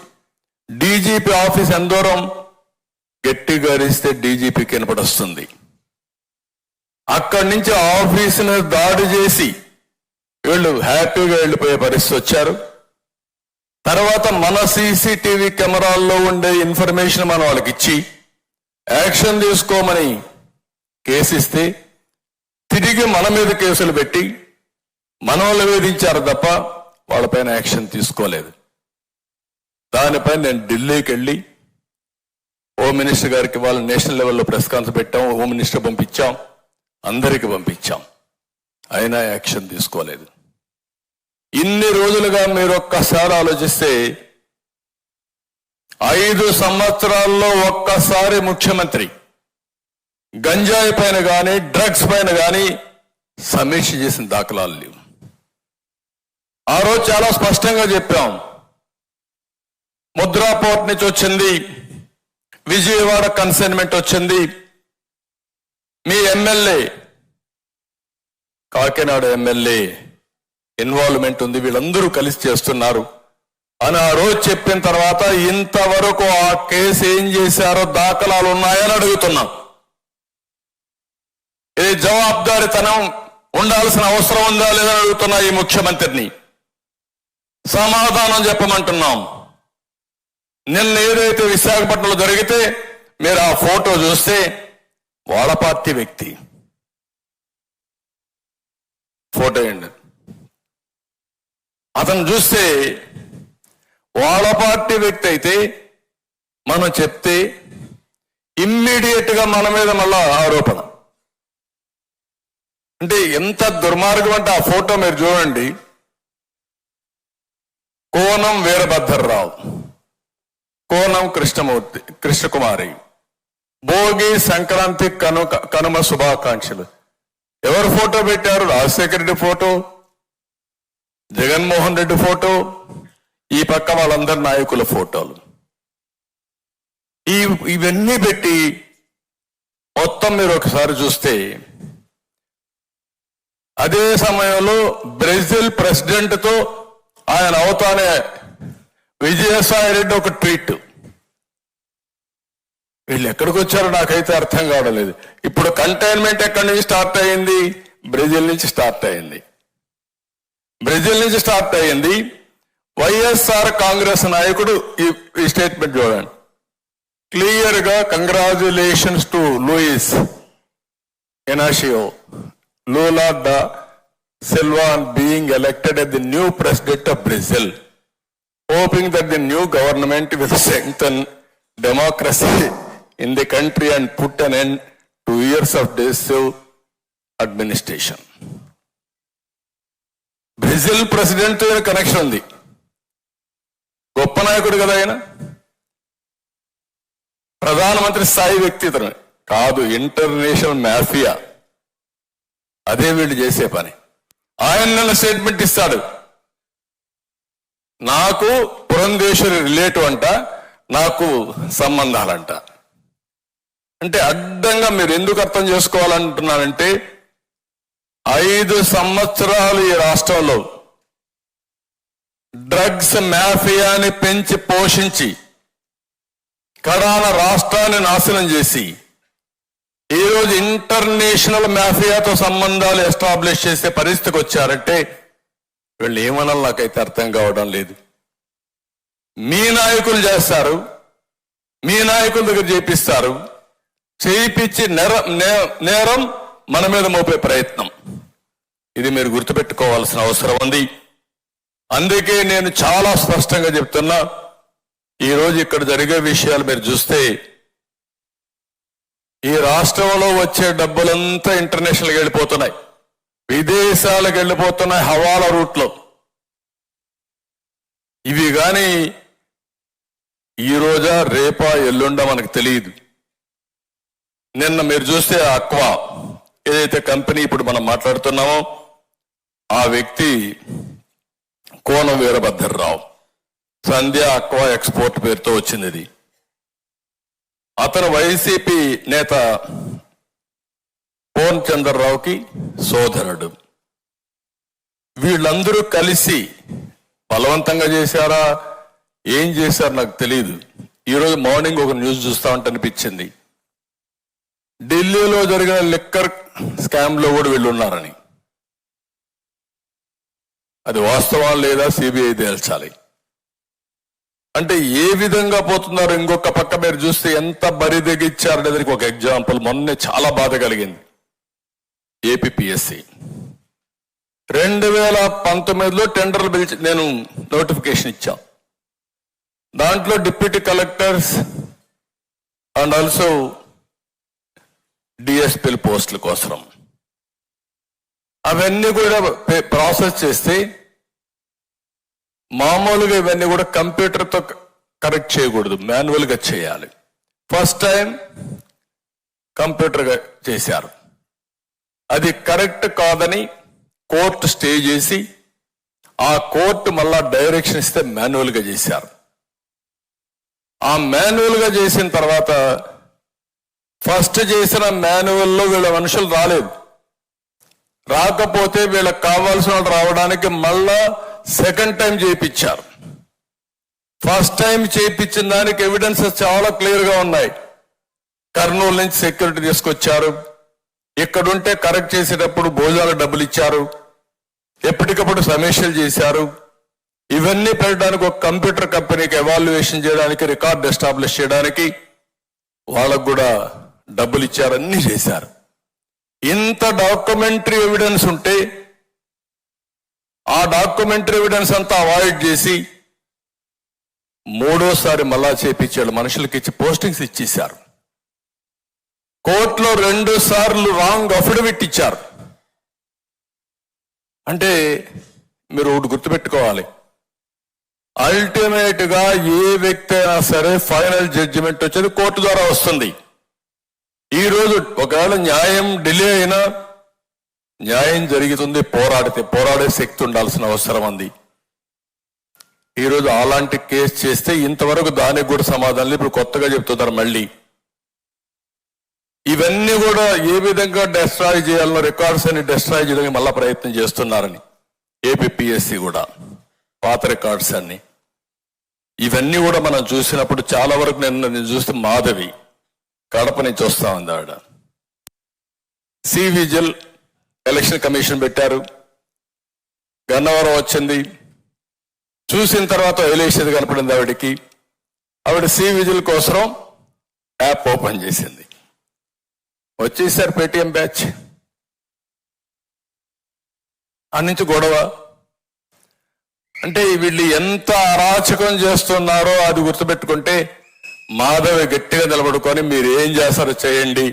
A: డీజీపీ ఆఫీస్ ఎంత దూరం గట్టిగా అరిస్తే డీజీపీకి వినపడొస్తుంది. అక్కడి నుంచి ఆఫీసును దాడి చేసి వీళ్ళు హ్యాపీగా వెళ్ళిపోయే పరిస్థితి వచ్చారు. తర్వాత మన సీసీటీవీ కెమెరాల్లో ఉండే ఇన్ఫర్మేషన్ మనం వాళ్ళకి ఇచ్చి యాక్షన్ తీసుకోమని కేసిస్తే తిరిగి మన మీద కేసులు పెట్టి మన వాళ్ళు వేధించారు తప్ప వాళ్ళపైన యాక్షన్ తీసుకోలేదు. దానిపై నేను ఢిల్లీకి వెళ్ళి హోమ్ మినిస్టర్ గారికి వాళ్ళ నేషనల్ లెవెల్లో ప్రెస్ కాన్ఫరెన్స్ పెట్టాం. హోమ్ మినిస్టర్ పంపించాం, అందరికి పంపించాం, అయినా యాక్షన్ తీసుకోలేదు. ఇన్ని రోజులుగా మీరు ఒక్కసారి ఆలోచిస్తే 5 సంవత్సరాల్లో ఒక్కసారి ముఖ్యమంత్రి గంజాయి పైన కానీ డ్రగ్స్ పైన కానీ సమీక్ష చేసిన దాఖలాలు లేవు. ఆ రోజు చాలా స్పష్టంగా చెప్పాం, ముద్రా పోర్ట్ నుంచి వచ్చింది, విజయవాడ కన్సైన్మెంట్ వచ్చింది, మీ ఎమ్మెల్యే కాకినాడ ఎమ్మెల్యే ఇన్వాల్వ్మెంట్ ఉంది, వీళ్ళందరూ కలిసి చేస్తున్నారు అని ఆ రోజు చెప్పిన తర్వాత ఇంతవరకు ఆ కేసు ఏం చేశారో దాఖలాలు ఉన్నాయని అడుగుతున్నాం. ఇది జవాబుదారీతనం ఉండాల్సిన అవసరం ఉందా లేదని అడుగుతున్నా ఈ ముఖ్యమంత్రిని. సమాధానం చెప్పమంటున్నాం. నిన్న ఏదైతే విశాఖపట్నంలో జరిగితే మీరు ఆ ఫోటో చూస్తే వాళ్ళ పార్టీ వ్యక్తి ఫోటో ఏంటి, అతను చూస్తే వాళ్ళ పార్టీ వ్యక్తి అయితే మనం చెప్తే ఇమ్మీడియట్ గా మన మీద మళ్ళా ఆరోపణ. అంటే ఎంత దుర్మార్గం అంటే ఆ ఫోటో మీరు చూడండి. కోనం వీరభద్రరావు, కోనం కృష్ణకుమారి, భోగి సంక్రాంతి కనుమ శుభాకాంక్షలు. ఎవరు ఫోటో పెట్టారు? రాజశేఖర రెడ్డి ఫోటో, జగన్మోహన్ రెడ్డి ఫోటో, ఈ పక్క వాళ్ళందరి నాయకుల ఫోటోలు. ఇవన్నీ పెట్టి మొత్తం మీరు ఒకసారి చూస్తే అదే సమయంలో బ్రెజిల్ ప్రెసిడెంట్ తో ఆయన అవుతానే విజయసాయి రెడ్డి ఒక ట్వీట్. వీళ్ళు ఎక్కడికి వచ్చారో నాకైతే అర్థం కావడం లేదు. ఇప్పుడు కంటైన్మెంట్ ఎక్కడి నుంచి స్టార్ట్ అయ్యింది? బ్రెజిల్ నుంచి స్టార్ట్ అయ్యింది. బ్రెజిల్ నుంచి స్టార్ట్ అయ్యింది. వైఎస్ఆర్ కాంగ్రెస్ నాయకుడు ఈ స్టేట్మెంట్ చూడండి, క్లియర్ గా congratulations to Luiz Inacio Lula da Silva on being elected as the new president of Brazil, hoping that the new government will strengthen democracy in the country and put an end to years of decisive administration. Brazil president తో connection ఉంది. గొప్ప నాయకుడు కదా ఆయన, ప్రధానమంత్రి స్థాయి వ్యక్తి ఇతను. కాదు, ఇంటర్నేషనల్ మాఫియా. అదే వీళ్ళు చేసే పని. ఆయన నిన్న స్టేట్మెంట్ ఇస్తాడు, నాకు పురంధేశ్వరి రిలేటివ్ అంట, నాకు సంబంధాలంట. అంటే అడ్డంగా మీరు ఎందుకు అర్థం చేసుకోవాలంటున్నారంటే 5 సంవత్సరాలు ఈ రాష్ట్రంలో డ్రగ్స్ మాఫియాని పెంచి పోషించి కడాన రాష్ట్రాన్ని నాశనం చేసి ఈరోజు ఇంటర్నేషనల్ మాఫియాతో సంబంధాలు ఎస్టాబ్లిష్ చేసే పరిస్థితికి వచ్చారంటే వీళ్ళు ఏమనాలి నాకైతే అర్థం కావడం లేదు. మీ నాయకులు చేస్తారు, మీ నాయకుల దగ్గర చేపిస్తారు, చేయించి నేరం మన మీద మోపే ప్రయత్నం. ఇది మీరు గుర్తుపెట్టుకోవాల్సిన అవసరం ఉంది. అందుకే నేను చాలా స్పష్టంగా చెప్తున్నా, ఈరోజు ఇక్కడ జరిగే విషయాలు మీరు చూస్తే ఈ రాష్ట్రంలో వచ్చే డబ్బులంతా ఇంటర్నేషనల్కి వెళ్ళిపోతున్నాయి, విదేశాలకు వెళ్ళిపోతున్నాయి హవాలా రూట్లో. ఇవి కానీ ఈ రోజా రేపా ఎల్లుండా మనకు తెలియదు. నిన్న మీరు చూస్తే అక్వా ఏదైతే కంపెనీ ఇప్పుడు మనం మాట్లాడుతున్నామో ఆ వ్యక్తి కోనం వీరభద్రరావు, సంధ్య అక్వా ఎక్స్పోర్ట్ పేరుతో వచ్చింది. ఇది అతను వైసీపీ నేత పోన్ చంద్రరావుకి సోదరుడు. వీళ్ళందరూ కలిసి బలవంతంగా చేశారా, ఏం చేశారు నాకు తెలియదు. ఈరోజు మార్నింగ్ ఒక న్యూస్ చూస్తా ఉంటే అనిపించింది, ఢిల్లీలో జరిగిన లిక్కర్ స్కామ్ లో కూడా వీళ్ళు ఉన్నారని. అది వాస్తవం లేదా సిబిఐ తేల్చాలి. అంటే ఏ విధంగా పోతున్నారు. ఇంకొక పక్క మీరు చూస్తే ఎంత బరి తెగిచ్చారనేదానికి ఒక ఎగ్జాంపుల్ మొన్నే చాలా బాధ కలిగింది. ఏపీపీఎస్సి 2019లో టెండర్లు పిలిచి నేను నోటిఫికేషన్ ఇచ్చాం. దాంట్లో డిప్యూటీ కలెక్టర్స్ అండ్ ఆల్సో డిఎస్పీల పోస్టుల కోసం అవన్నీ కూడా ప్రాసెస్ చేస్తే మామూలుగా ఇవన్నీ కూడా కంప్యూటర్తో కరెక్ట్ చేయకూడదు, మాన్యువల్గా చేయాలి. ఫస్ట్ టైం కంప్యూటర్గా చేశారు. అది కరెక్ట్ కాదని కోర్టు స్టే చేసి ఆ కోర్టు మళ్ళా డైరెక్షన్ ఇస్తే మాన్యువల్గా చేశారు. ఆ మాన్యువల్గా చేసిన తర్వాత ఫస్ట్ చేసిన మాన్యువల్లో వీళ్ళ మనుషులు రాలేదు. రాకపోతే వీళ్ళకి కావాల్సిన వాళ్ళు రావడానికి మళ్ళా సెకండ్ టైం చేయించారు. ఫస్ట్ టైం చేయించిన దానికి ఎవిడెన్సెస్ చాలా క్లియర్ గా ఉన్నాయి. కర్నూలు నుంచి సెక్యూరిటీ తీసుకొచ్చారు, ఇక్కడుంటే కరెక్ట్ చేసేటప్పుడు భోజనాలు డబ్బులు ఇచ్చారు, ఎప్పటికప్పుడు సమీక్షలు చేశారు. ఇవన్నీ పెట్టడానికి ఒక కంప్యూటర్ కంపెనీకి ఎవాల్యుయేషన్ చేయడానికి, రికార్డ్ ఎస్టాబ్లిష్ చేయడానికి వాళ్ళకు కూడా డబ్బులు ఇచ్చారు, అన్ని చేశారు. ఇంత డాక్యుమెంటరీ ఎవిడెన్స్ ఉంటే ఆ డాక్యుమెంటరీ ఎవిడెన్స్ అంతా అవాయిడ్ చేసి మూడోసారి మళ్ళా చేపించాడు, మనుషులకి ఇచ్చి పోస్టింగ్స్ ఇచ్చేశారు. కోర్టులో 2 సార్లు రాంగ్ అఫిడవిట్ ఇచ్చారు. అంటే మీరు ఒకటి గుర్తుపెట్టుకోవాలి, అల్టిమేట్ గా ఏ వ్యక్తి అయినా సరే ఫైనల్ జడ్జిమెంట్ వచ్చేది కోర్టు ద్వారా వస్తుంది. ఈ రోజు ఒకవేళ న్యాయం డిలే అయినా న్యాయం జరుగుతుంది, పోరాడే శక్తి ఉండాల్సిన అవసరం ఉంది. ఈరోజు అలాంటి కేసు చేస్తే ఇంతవరకు దానికి కూడా సమాధానం, ఇప్పుడు కొత్తగా చెప్తున్నారు మళ్ళీ ఇవన్నీ కూడా ఏ విధంగా డెస్ట్రాయ్ చేయాలనో రికార్డ్స్ అన్ని డెస్ట్రాయ్ చేయడానికి మళ్ళా ప్రయత్నం చేస్తున్నారని. ఏపీపీఎస్సి కూడా పాత రికార్డ్స్ అన్ని ఇవన్నీ కూడా మనం చూసినప్పుడు చాలా వరకు నేను చూస్తే మాధవి కడప నుంచి వస్తా ఉంది. ఆవిడ సి విజిల్ ఎలక్షన్ కమిషన్ పెట్టారు, గన్నవరం వచ్చింది, చూసిన తర్వాత వదిలేసేది కనపడింది ఆవిడకి. ఆవిడ సి విజిల్ కోసం యాప్ ఓపెన్ చేసింది, వచ్చేసారు పేటిఎం బ్యాచ్. అన్నించి గొడవ. అంటే వీళ్ళు ఎంత అరాచకం చేస్తున్నారో అది గుర్తుపెట్టుకుంటే మాధవి గట్టిగా నిలబడుకొని మీరు ఏం చేస్తారో చేయండి,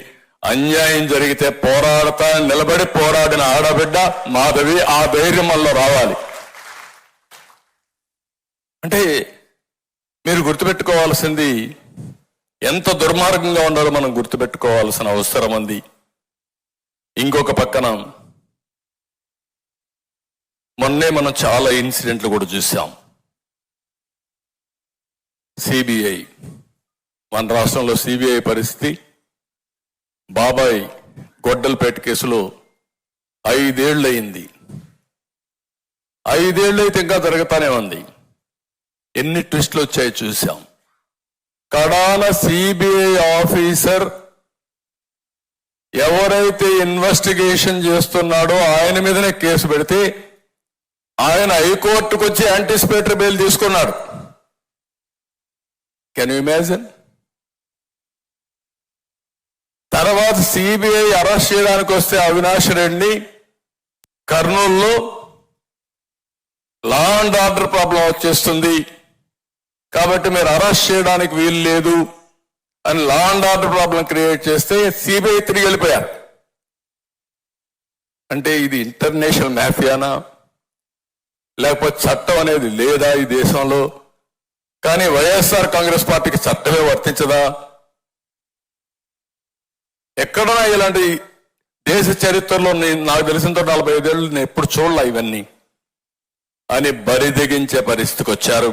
A: అన్యాయం జరిగితే పోరాడతా నిలబడి పోరాడిన ఆడబిడ్డ మాధవి, ఆ ధైర్యం వల్ల రావాలి. అంటే మీరు గుర్తుపెట్టుకోవాల్సింది ఎంత దుర్మార్గంగా ఉండాలో మనం గుర్తుపెట్టుకోవాల్సిన అవసరం ఉంది. ఇంకొక పక్కన మొన్నే మనం చాలా ఇన్సిడెంట్లు కూడా చూసాం. సిబిఐ, మన రాష్ట్రంలో సిబిఐ పరిస్థితి, బాబాయ్ గొడ్డలపేట కేసులో 5 ఏళ్ళు అయింది. 5 ఏళ్ళు అయితే ఇంకా జరుగుతానే ఉంది. ఎన్ని ట్విస్టులు వచ్చాయో చూసాం. కడాన సిబిఐ ఆఫీసర్ ఎవరైతే ఇన్వెస్టిగేషన్ చేస్తున్నాడో ఆయన మీదనే కేసు పెడితే ఆయన హైకోర్టుకు వచ్చి యాంటిసిపేటరీ బెయిల్ తీసుకున్నాడు. Can you imagine? తర్వాత సిబిఐ అరెస్ట్ చేయడానికి వస్తే అవినాష్ రెడ్డిని కర్నూలులో లా అండ్ ఆర్డర్ ప్రాబ్లం వచ్చేస్తుంది కాబట్టి మీరు అరెస్ట్ చేయడానికి వీలు లేదు అని law and order problem create చేస్తే సిబిఐ తిరిగి వెళ్ళిపోయారు. అంటే ఇది ఇంటర్నేషనల్ మాఫియానా, లేకపోతే చట్టం అనేది లేదా ఈ దేశంలో? కానీ వైఎస్ఆర్ కాంగ్రెస్ పార్టీకి చట్టమే వర్తించదా? ఎక్కడన్నా ఇలాంటి దేశ చరిత్రలో నాకు తెలిసినంత 45 ఏళ్ళు నేను ఎప్పుడు చూడలే ఇవన్నీ అని బరిదెగించే పరిస్థితికి వచ్చారు.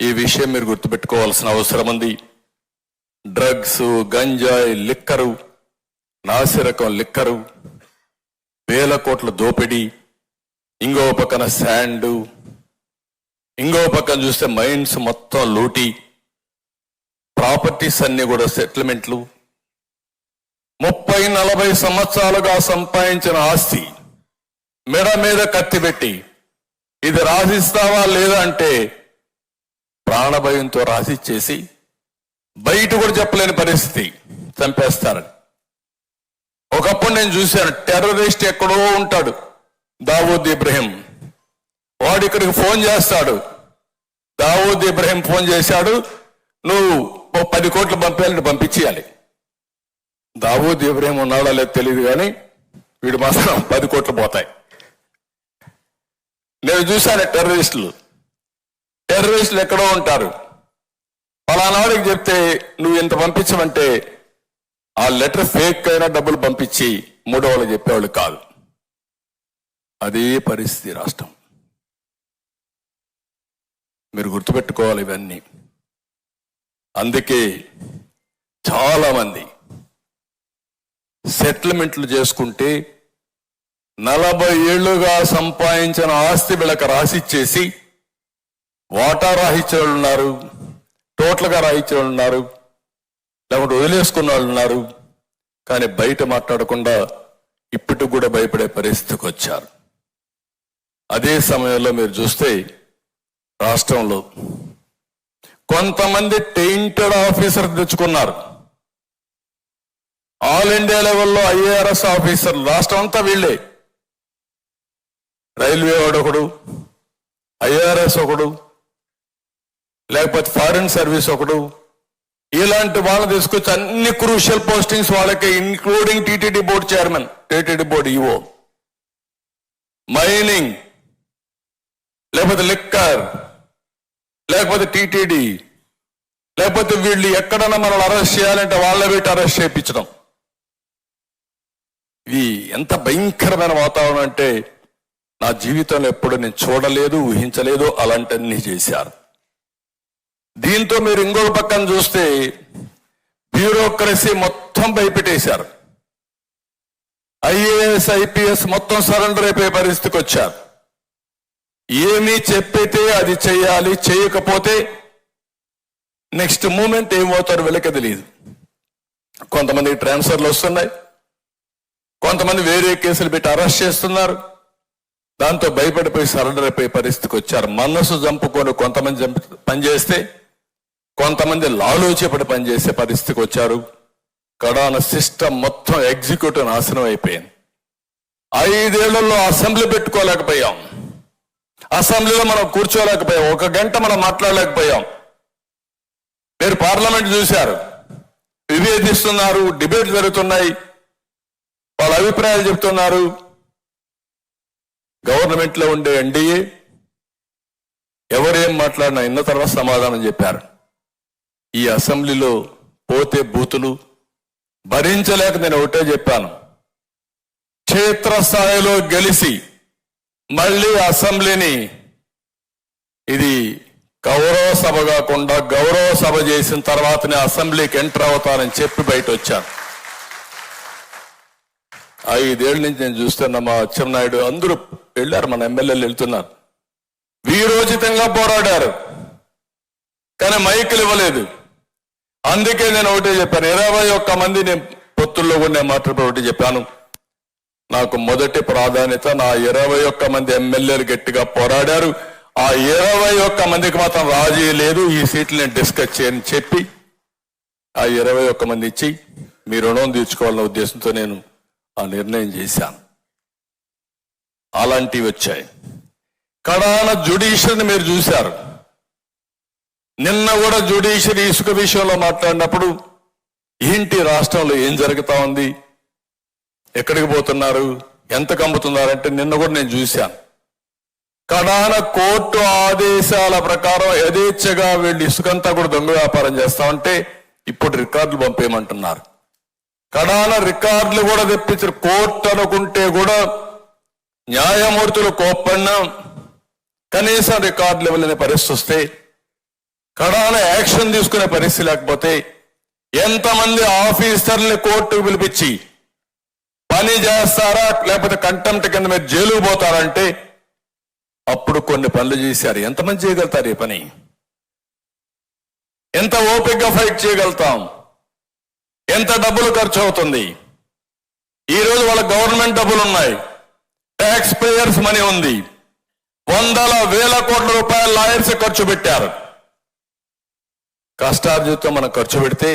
A: ఈ విషయం మీరు గుర్తుపెట్టుకోవాల్సిన అవసరం ఉంది. డ్రగ్స్, గంజాయి, లిక్కరు, నాసిరకం లిక్కరు, 1000 కోట్ల దోపిడీ, ఇంకో పక్కన శాండ్, ఇంకో పక్కన చూస్తే మైన్స్ మొత్తం లూటీ, ప్రాపర్టీస్ అన్ని కూడా సెటిల్మెంట్లు, 30-40 సంవత్సరాలుగా సంపాదించిన ఆస్తి మెడ మీద కత్తి పెట్టి ఇది రాసిస్తావా లేదా అంటే ప్రాణభయంతో రాసిచ్చేసి బయట కూడా చెప్పలేని పరిస్థితి, చంపేస్తారని. ఒకప్పుడు నేను చూశాను, టెర్రరిస్ట్ ఎక్కడో ఉంటాడు, దావూద్ ఇబ్రహీం, వాడు ఇక్కడికి ఫోన్ చేస్తాడు. దావూద్ ఇబ్రహీం ఫోన్ చేశాడు, నువ్వు 10 కోట్లు పంపేయాలని పంపించేయాలి. దావూద్ ఇబ్రహీం ఉన్నాడా లేదు తెలియదు కానీ వీడు మాత్రం 10 కోట్లు పోతాయి. నేను చూశాను టెర్రరిస్టులు ఎక్కడో ఉంటారు. ఫలానాడికి చెప్తే నువ్వు ఇంత పంపించమంటే ఆ లెటర్ ఫేక్ అయినా డబ్బులు పంపించి మూడో వాళ్ళు చెప్పేవాళ్ళు కాదు. అదే పరిస్థితి రాష్ట్రం. మీరు గుర్తుపెట్టుకోవాలి ఇవన్నీ. అందుకే చాలా మంది సెటిల్మెంట్లు చేసుకుంటే 40 ఏళ్లుగా సంపాదించిన ఆస్తి వీళ్ళకి రాసిచ్చేసి వాటా రాయించే వాళ్ళు ఉన్నారు, టోటల్గా రాయించే వాళ్ళు ఉన్నారు, లేకుంటే వదిలేసుకున్న వాళ్ళు ఉన్నారు. కానీ బయట మాట్లాడకుండా ఇప్పటికి కూడా భయపడే పరిస్థితికి వచ్చారు. అదే సమయంలో మీరు చూస్తే రాష్ట్రంలో కొంతమంది టెయింటెడ్ ఆఫీసర్ తెచ్చుకున్నారు. ఆల్ ఇండియా లెవెల్లో IARS ఆఫీసర్లు రాష్ట్రం అంతా వీళ్ళే. రైల్వే వాడు ఒకడు, IARS ఒకడు, లేకపోతే ఫారిన్ సర్వీస్ ఒకడు, ఇలాంటి వాళ్ళు తీసుకొచ్చి అన్ని క్రూషియల్ పోస్టింగ్స్ వాళ్ళకి, including TTD board chairman, TTD board EO, mining, లేకపోతే లిక్కర్, లేకపోతే టీటీడీ, లేకపోతే వీళ్ళు ఎక్కడన్నా మనల్ని అరెస్ట్ చేయాలంటే వాళ్ళ పెట్టి అరెస్ట్ చేయించడం. ఇది ఎంత భయంకరమైన వాతావరణం అంటే నా జీవితంలో ఎప్పుడు నేను చూడలేదు, ఊహించలేదు. అలాంటివన్నీ చేశారు. దీంతో మీరు ఇంకొక పక్కన చూస్తే బ్యూరోక్రసీ మొత్తం భయపెట్టేశారు. IAS, IPS మొత్తం సరెండర్ అయిపోయే పరిస్థితికి వచ్చారు. ఏమీ చెప్పితే అది చేయాలి, చేయకపోతే నెక్స్ట్ మూమెంట్ ఏమవుతారు వీళ్ళకి తెలియదు. కొంతమందికి ట్రాన్స్ఫర్లు వస్తున్నాయి, కొంతమంది వేరే కేసులు పెట్టి అరెస్ట్ చేస్తున్నారు. దాంతో భయపడిపోయి సరెండర్ అయిపోయే పరిస్థితికి వచ్చారు. మనసు చంపుకొని కొంతమంది పనిచేస్తే కొంతమంది లాలోచిపడి పనిచేసే పరిస్థితికి వచ్చారు. కడాన సిస్టమ్ మొత్తం ఎగ్జిక్యూటివ్ నాశనం అయిపోయింది. 5 ఏళ్లలో అసెంబ్లీ పెట్టుకోలేకపోయాం, అసెంబ్లీలో మనం కూర్చోలేకపోయాం, 1 గంట మనం మాట్లాడలేకపోయాం. మీరు పార్లమెంట్ చూశారు, విభేదిస్తున్నారు, డిబేట్ జరుగుతున్నాయి, వాళ్ళ అభిప్రాయాలు చెప్తున్నారు. గవర్నమెంట్ లో ఉండే ఎన్డీఏ ఎవరేం మాట్లాడినా ఇన్న తర్వాత సమాధానం చెప్పారు. ఈ అసెంబ్లీలో పోతే బూతులు భరించలేక నేను ఒకటే చెప్పాను. క్షేత్రస్థాయిలో గెలిచి మళ్ళీ అసెంబ్లీని ఇది గౌరవ సభ కాకుండా గౌరవ సభ చేసిన తర్వాతనే అసెంబ్లీకి ఎంటర్ అవుతానని చెప్పి బయట వచ్చాను. 5 ఏళ్ల నుంచి నేను చూస్తున్నా మా అచ్చెన్నాయుడు అందరూ వెళ్ళారు, మన ఎమ్మెల్యేలు వెళ్తున్నారు, వీరోచితంగా పోరాడారు, కానీ మైకులు ఇవ్వలేదు. అందుకే నేను ఒకటే చెప్పాను, 21 మంది నేను పొత్తుల్లో కూడా నేను మాట్లాడి ఒకటి చెప్పాను, నాకు మొదటి ప్రాధాన్యత నా 21 మంది ఎమ్మెల్యేలు గట్టిగా పోరాడారు, ఆ 21 మందికి మాత్రం రాజీ లేదు, ఈ సీట్లు నేను డిస్కస్ చేయని చెప్పి ఆ 21 మంది ఇచ్చి మీ రుణం తీర్చుకోవాలన్న ఉద్దేశంతో నేను ఆ నిర్ణయం చేశాను. అలాంటివి వచ్చాయి. కడాన జ్యుడిషియరీని మీరు చూశారు. నిన్న కూడా జ్యుడిషియరీ ఇసుక విషయంలో మాట్లాడినప్పుడు ఏంటి రాష్ట్రంలో ఏం జరుగుతా ఉంది, ఎక్కడికి పోతున్నారు, ఎంత కమ్ముతున్నారంటే నిన్న కూడా నేను చూశాను. కడాన కోర్టు ఆదేశాల ప్రకారం యథేచ్ఛగా వీళ్ళు ఇసుకంతా కూడా దొంగ వ్యాపారం చేస్తామంటే ఇప్పుడు రికార్డులు పంపేయమంటున్నారు. కడాన రికార్డులు కూడా తెప్పించారు. కోర్టు అనుకుంటే కూడా న్యాయమూర్తులు కోప్పడినా కనీసం రికార్డులు ఇవ్వలేని పరిస్థితి వస్తే, కడాన యాక్షన్ తీసుకునే పరిస్థితి లేకపోతే, ఎంతమంది ఆఫీసర్ని కోర్టుకు పిలిపించి పని చేస్తారా లేకపోతే కంటెంప్ట్ కింద మీరు జైలుకు పోతారంటే అప్పుడు కొన్ని పనులు చేశారు. ఎంతమంది చేయగలుగుతారు ఈ పని? ఎంత ఓపికగా ఫైట్ చేయగలుగుతాం? ఎంత డబ్బులు ఖర్చు అవుతుంది? ఈరోజు వాళ్ళ గవర్నమెంట్ డబ్బులు ఉన్నాయి, ట్యాక్స్ పేయర్స్ మనీ ఉంది, వందల వేల కోట్ల రూపాయలు లాయర్స్ ఖర్చు పెట్టారు. కష్టార్జితం మనం ఖర్చు పెడితే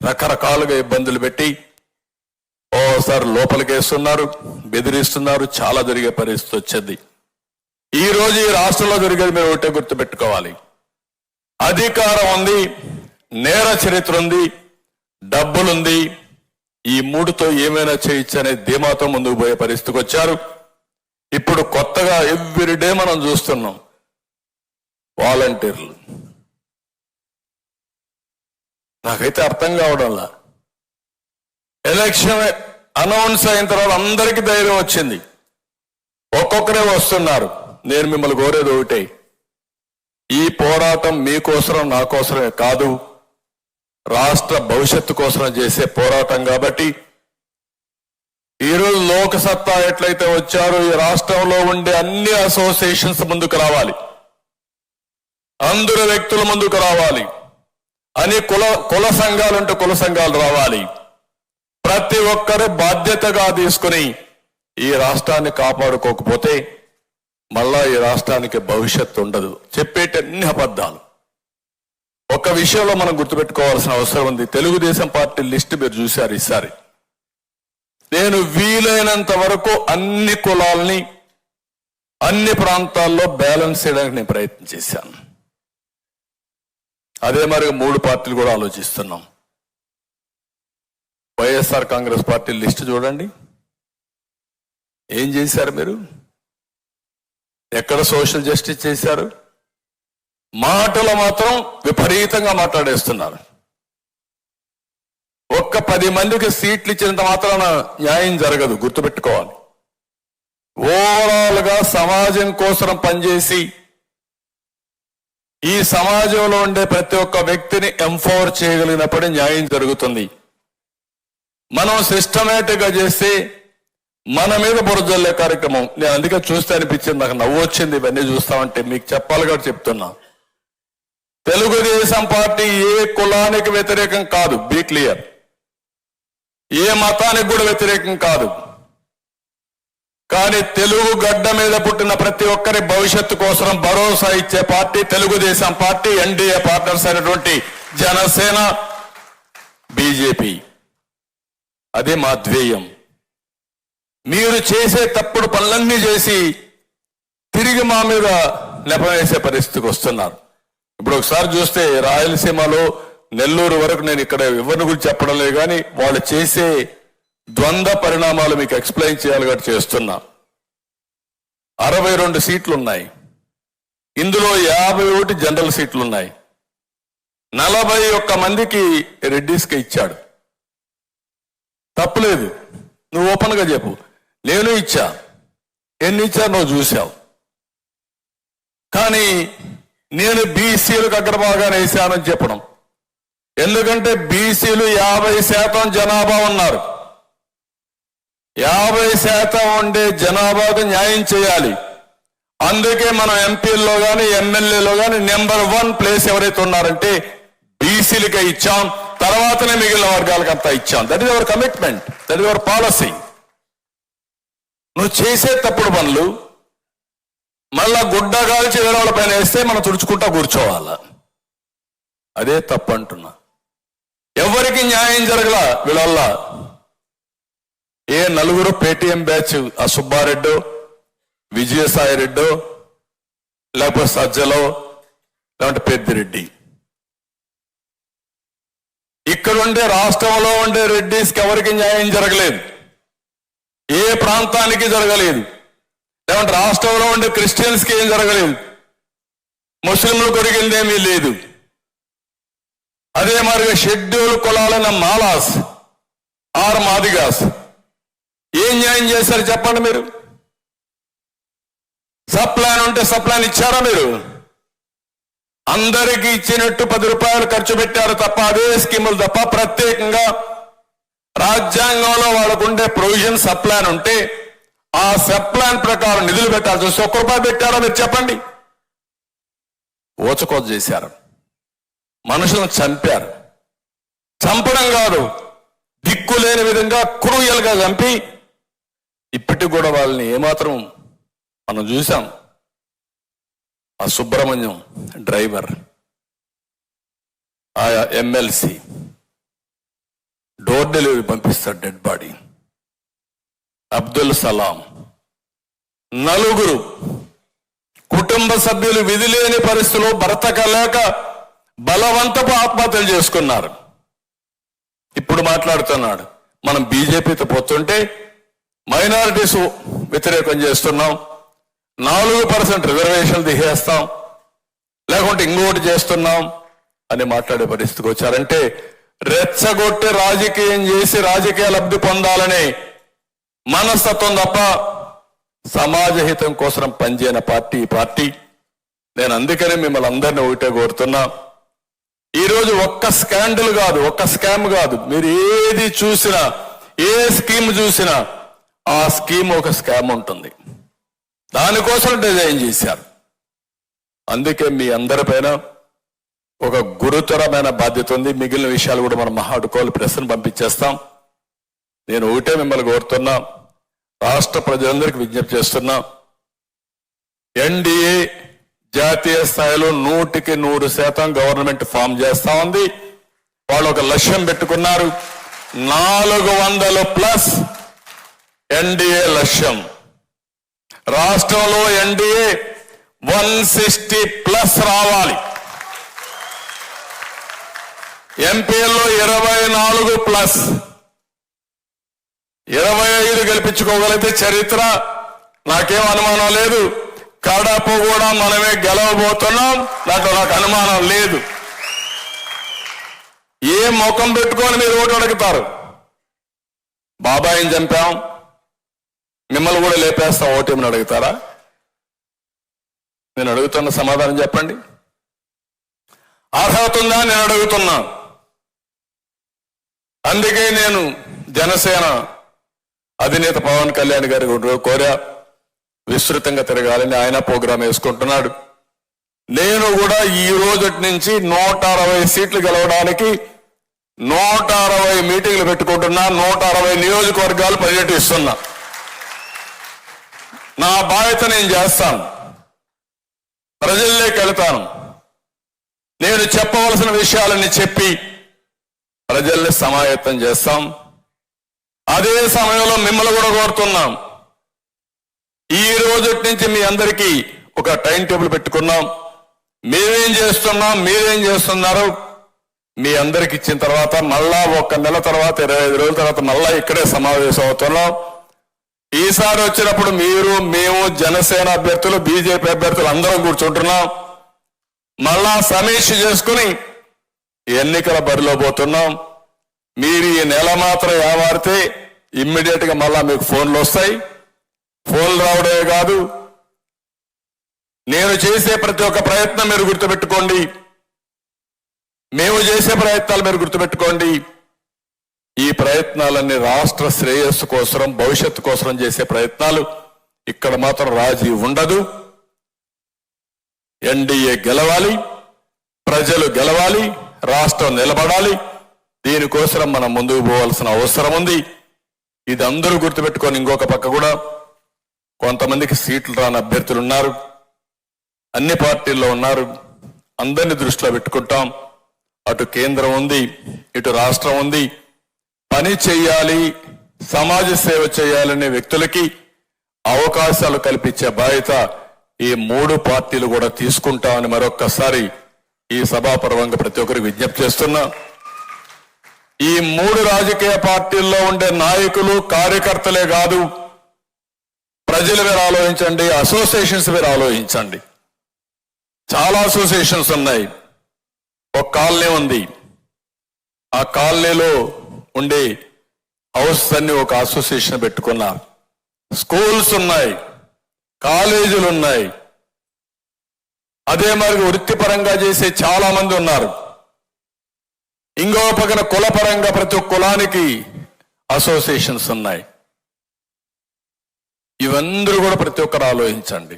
A: రకరకాలుగా ఇబ్బందులు పెట్టి ఓసారి లోపలికి వేస్తున్నారు, బెదిరిస్తున్నారు, చాలా జరిగే పరిస్థితి వచ్చేది. ఈ రోజు ఈ రాష్ట్రంలో జరిగేది మీరు ఒకటే గుర్తుపెట్టుకోవాలి, అధికారం ఉంది, నేర చరిత్ర ఉంది, డబ్బులుంది, ఈ మూడుతో ఏమైనా చేయొచ్చు అనే ధీమాతో ముందుకు పోయే పరిస్థితికి వచ్చారు. ఇప్పుడు కొత్తగా ఎవ్రీడే మనం చూస్తున్నాం వాలంటీర్లు. నాకైతే అర్థం కావడంలా. ఎలక్షన్ అనౌన్స్ అయిన తర్వాత అందరికీ ధైర్యం వచ్చింది, ఒక్కొక్కరే వస్తున్నారు. నేను మిమ్మల్ని కోరేది ఒకటే, ఈ పోరాటం మీకోసరం నా కోసమే కాదు, రాష్ట్ర భవిష్యత్తు కోసం చేసే పోరాటం. కాబట్టి ఈరోజు లోకసత్తా ఎట్లయితే వచ్చారో ఈ రాష్ట్రంలో ఉండే అన్ని అసోసియేషన్స్ ముందుకు రావాలి, అందరు వ్యక్తులు ముందుకు రావాలి, అని కుల సంఘాలుంటే కుల సంఘాలు రావాలి. ప్రతి ఒక్కరు బాధ్యతగా తీసుకుని ఈ రాష్ట్రాన్ని కాపాడుకోకపోతే మళ్ళా ఈ రాష్ట్రానికి భవిష్యత్తు ఉండదు. చెప్పేటన్ని అబద్ధాలు. ఒక విషయంలో మనం గుర్తుపెట్టుకోవాల్సిన అవసరం ఉంది. తెలుగుదేశం పార్టీ లిస్ట్ మీరు చూశారు ఈసారి. నేను వీలైనంత వరకు అన్ని కులాలని అన్ని ప్రాంతాల్లో బ్యాలెన్స్ చేయడానికి నేను ప్రయత్నం చేశాను. అదే మరి 3 పార్టీలు కూడా ఆలోచిస్తున్నాం. వైఎస్ఆర్ కాంగ్రెస్ పార్టీ లిస్ట్ చూడండి, ఏం చేశారు మీరు? ఎక్కడ సోషల్ జస్టిస్ చేశారు? మాటలు మాత్రం విపరీతంగా మాట్లాడేస్తున్నారు. ఒక్క 10 మందికి సీట్లు ఇచ్చినంత మాత్రాన న్యాయం జరగదు, గుర్తుపెట్టుకోవాలి. ఓవరాల్ గా సమాజం కోసం పనిచేసి ఈ సమాజంలో ఉండే ప్రతి ఒక్క వ్యక్తిని ఎంపవర్ చేయగలిగినప్పుడే న్యాయం జరుగుతుంది. మనం సిస్టమేటిక్ గా చేస్తే మన మీద బురజల్లే కార్యక్రమం. నేను అందుకే చూస్తే అనిపించింది, నాకు నవ్వు వచ్చింది ఇవన్నీ చూస్తామంటే. మీకు చెప్పాలి కాబట్టి చెప్తున్నా, తెలుగుదేశం పార్టీ ఏ కులానికి వ్యతిరేకం కాదు, బీ క్లియర్. ఏ మతానికి కూడా వ్యతిరేకం కాదు. కానీ తెలుగు గడ్డ మీద పుట్టిన ప్రతి ఒక్కరి భవిష్యత్తు కోసం భరోసా ఇచ్చే party Telugu Desam party, NDA partners అయినటువంటి జనసేన, బీజేపీ. అదే మా ధ్యేయం. మీరు చేసే తప్పుడు పనులన్నీ చేసి తిరిగి మా మీద నెపవేసే పరిస్థితికి వస్తున్నారు. ఇప్పుడు ఒకసారి చూస్తే రాయలసీమలో నెల్లూరు వరకు, నేను ఇక్కడ ఎవరిని గురించి చెప్పడం లేదు కానీ వాళ్ళు చేసే ద్వంద్వ పరిణామాలు మీకు ఎక్స్ప్లెయిన్ చేయాలి కాబట్టి చేస్తున్నా. 62 సీట్లు ఉన్నాయి, ఇందులో 51 జనరల్ సీట్లు ఉన్నాయి. 41 మందికి రెడ్డిస్కి ఇచ్చాడు. తప్పులేదు, నువ్వు ఓపెన్గా చెప్పు. నేను ఇచ్చా, ఎన్ని ఇచ్చా నువ్వు చూసావు. కానీ నేను బీసీలకు అగ్రభాగాన్ని వేశానని చెప్పడం, ఎందుకంటే బీసీలు 50% జనాభా ఉన్నారు. 50% ఉండే జనాభాకు న్యాయం చేయాలి. అందుకే మనం ఎంపీల్లో కానీ ఎమ్మెల్యేలో కానీ నెంబర్ 1 ప్లేస్ ఎవరైతే ఉన్నారంటే బీసీలకే ఇచ్చాం, తర్వాతనే మిగిలిన వర్గాలకు అంతా ఇచ్చాం. That is our commitment, that is our policy. నువ్వు చేసే తప్పుడు పనులు మళ్ళా గుడ్డ కాల్చి వేరే వాళ్ళ పైన వేస్తే మనం తుడుచుకుంటా కూర్చోవాలా, అదే తప్పు అంటున్నా. ఎవరికి న్యాయం జరగల వీళ్ళ. ఏ నలుగురు పేటీఎం బ్యాచ్, ఆ సుబ్బారెడ్డో, విజయసాయి రెడ్డో, లేకపోతే సజ్జలో, లేదంటే పెద్దిరెడ్డి, ఇక్కడుండే రాష్ట్రంలో ఉండే రెడ్డిస్కి ఎవరికి న్యాయం జరగలేదు, ఏ ప్రాంతానికి జరగలేదు. లేదంటే రాష్ట్రంలో ఉండే క్రిస్టియన్స్కి ఏం జరగలేదు, ముస్లింలు కొరిగిందేమీ లేదు. అదే మాదిరిగా షెడ్యూల్ కులాలైన మాలాస్ ఆర్ మాదిగాస్ ఏం న్యాయం చేశారు చెప్పండి మీరు? సప్లాన్ ఉంటే సప్లాన్ ఇచ్చారా మీరు? అందరికీ ఇచ్చినట్టు 10 రూపాయలు ఖర్చు పెట్టారు తప్ప, అదే స్కీములు తప్ప ప్రత్యేకంగా రాజ్యాంగంలో వాళ్ళకు ఉండే ప్రొవిజన్ సప్లాన్ ఉంటే ఆ సప్లాన్ ప్రకారం నిధులు పెట్టాల్సి వస్తే 1 రూపాయి పెట్టారా మీరు చెప్పండి? ఓచకోత చేశారు, మనుషులను చంపారు. చంపడం కాదు, దిక్కు లేని విధంగా క్రూయల్గా చంపి ఇప్పటికి కూడా వాళ్ళని ఏమాత్రం మనం చూసాం. ఆ సుబ్రహ్మణ్యం డ్రైవర్, ఆ ఎమ్మెల్సీ డోర్ డెలివరీ పంపిస్తాడు డెడ్ బాడీ. అబ్దుల్ సలాం, 4 కుటుంబ సభ్యులు విధి లేని పరిస్థితుల్లో బ్రతకలేక బలవంతపు ఆత్మహత్యలు చేసుకున్నారు. ఇప్పుడు మాట్లాడుతున్నాడు మనం బీజేపీతో పోతుంటే మైనారిటీస్ వ్యతిరేకం చేస్తున్నాం, 4% రిజర్వేషన్లు తీసేస్తాం, లేకుంటే ఇంకోటి చేస్తున్నాం అని మాట్లాడే పరిస్థితికి వచ్చారంటే రెచ్చగొట్టి రాజకీయం చేసి రాజకీయ లబ్ధి పొందాలనే మనస్తత్వం తప్ప సమాజ హితం కోసం పనిచేయని పార్టీ. నేను అందుకనే మిమ్మల్ని అందరినీ ఒకటే కోరుతున్నా, ఈరోజు ఒక్క స్కాండల్ కాదు, ఒక్క స్కామ్ కాదు, మీరు ఏది చూసినా, ఏ స్కీమ్ చూసినా ఆ స్కీమ్ ఒక స్కామ్ ఉంటుంది, దానికోసం డిజైన్ చేశారు. అందుకే మీ అందరిపైన ఒక గురుతరమైన బాధ్యత ఉంది. మిగిలిన విషయాలు కూడా మనం మహాడుకోవాలి, ప్రెస్ను పంపించేస్తాం. నేను ఒకటే మిమ్మల్ని కోరుతున్నా, రాష్ట్ర ప్రజలందరికీ విజ్ఞప్తి చేస్తున్నా, ఎన్డీఏ జాతీయ స్థాయిలో 100% గవర్నమెంట్ ఫామ్ చేస్తా ఉంది. వాళ్ళు ఒక లక్ష్యం పెట్టుకున్నారు, 400+ ఎన్డీఏ లక్ష్యం. రాష్ట్రంలో ఎన్డీఏ 160+ రావాలి. ఎంపీల్లో 24+, 25 గెలిపించుకోగలిగితే చరిత్ర, నాకేం అనుమానం లేదు. కడప కూడా మనమే గెలవబోతున్నాం, నాకు అనుమానం లేదు. ఏ ముఖం పెట్టుకొని మీరు ఓటు అడుగుతారు? బాబాయిని చంపాం, మిమ్మల్ని కూడా లేపేస్తాం ఓటేమని అడుగుతారా? నేను అడుగుతున్న సమాధానం చెప్పండి. అర్హత ఉందా నేను అడుగుతున్నా. అందుకే నేను జనసేన అధినేత పవన్ కళ్యాణ్ గారి కోరా, విస్తృతంగా తిరగాలని. ఆయన ప్రోగ్రాం వేసుకుంటున్నాడు. నేను కూడా ఈ రోజు నుంచి 160 సీట్లు గెలవడానికి 160 మీటింగ్లు పెట్టుకుంటున్నా, 160 నియోజకవర్గాలు పర్యటిస్తున్నా. నా బాధ్యత నేను చేస్తాను, ప్రజల్లోకి వెళ్తాను. నేను చెప్పవలసిన విషయాలని చెప్పి ప్రజల్ని సమాయత్తం చేస్తాం. అదే సమయంలో మిమ్మల్ని కూడా కోరుతున్నాం, ఈ రోజు నుంచి మీ అందరికీ ఒక టైం టేబుల్ పెట్టుకున్నాం. మేమేం చేస్తున్నాం, మీరేం చేస్తున్నారు, మీ అందరికి ఇచ్చిన తర్వాత మళ్ళా 1 నెల తర్వాత 25 రోజుల తర్వాత మళ్ళా ఇక్కడే సమావేశం అవుతున్నాం. ఈసారి వచ్చినప్పుడు మీరు, మేము, జనసేన అభ్యర్థులు, బీజేపీ అభ్యర్థులు అందరం కూర్చుంటున్నాం. మళ్ళా సమీక్ష చేసుకుని ఎన్నికల బరిలో పోతున్నాం. మీరు ఈ నెల మాత్రం ఏమారితే ఇమ్మీడియట్ గా మళ్ళా మీకు ఫోన్లు వస్తాయి. ఫోన్లు రావడమే కాదు, నేను చేసే ప్రతి ఒక్క ప్రయత్నం మీరు గుర్తుపెట్టుకోండి, మేము చేసే ప్రయత్నాలు మీరు గుర్తుపెట్టుకోండి. ఈ ప్రయత్నాలన్నీ రాష్ట్ర శ్రేయస్సు కోసం, భవిష్యత్తు కోసం చేసే ప్రయత్నాలు. ఇక్కడ మాత్రం రాజీ ఉండదు. ఎన్డీఏ గెలవాలి, ప్రజలు గెలవాలి, రాష్ట్రం నిలబడాలి. దీనికోసం మనం ముందుకు పోవాల్సిన అవసరం ఉంది. ఇది అందరూ గుర్తుపెట్టుకొని, ఇంకొక పక్క కూడా కొంతమందికి సీట్లు రాని అభ్యర్థులు ఉన్నారు, అన్ని పార్టీల్లో ఉన్నారు. అందరినీ దృష్టిలో పెట్టుకుంటాం. అటు కేంద్రం ఉంది, ఇటు రాష్ట్రం ఉంది. పని చేయాలి, సమాజ సేవ చేయాలనే వ్యక్తులకి అవకాశాలు కల్పించే బాధ్యత ఈ 3 పార్టీలు కూడా తీసుకుంటామని మరొక్కసారి ఈ సభాపర్వంగా ప్రతి ఒక్కరికి విజ్ఞప్తి చేస్తున్నా. ఈ 3 రాజకీయ పార్టీల్లో ఉండే నాయకులు, కార్యకర్తలే కాదు, ప్రజలు మీరు ఆలోచించండి, అసోసియేషన్స్ మీరు ఆలోచించండి. చాలా అసోసియేషన్స్ ఉన్నాయి. ఒక కాలనీ ఉంది, ఆ కాలనీలో ఉండే హౌస్ అన్ని ఒక అసోసియేషన్ పెట్టుకున్నారు. స్కూల్స్ ఉన్నాయి, కాలేజీలు ఉన్నాయి. అదే మరి వృత్తిపరంగా చేసే చాలా మంది ఉన్నారు. ఇంకో పక్కన కులపరంగా ప్రతి ఒక్క కులానికి అసోసియేషన్స్ ఉన్నాయి. ఇవందరూ కూడా ప్రతి ఒక్కరు ఆలోచించండి.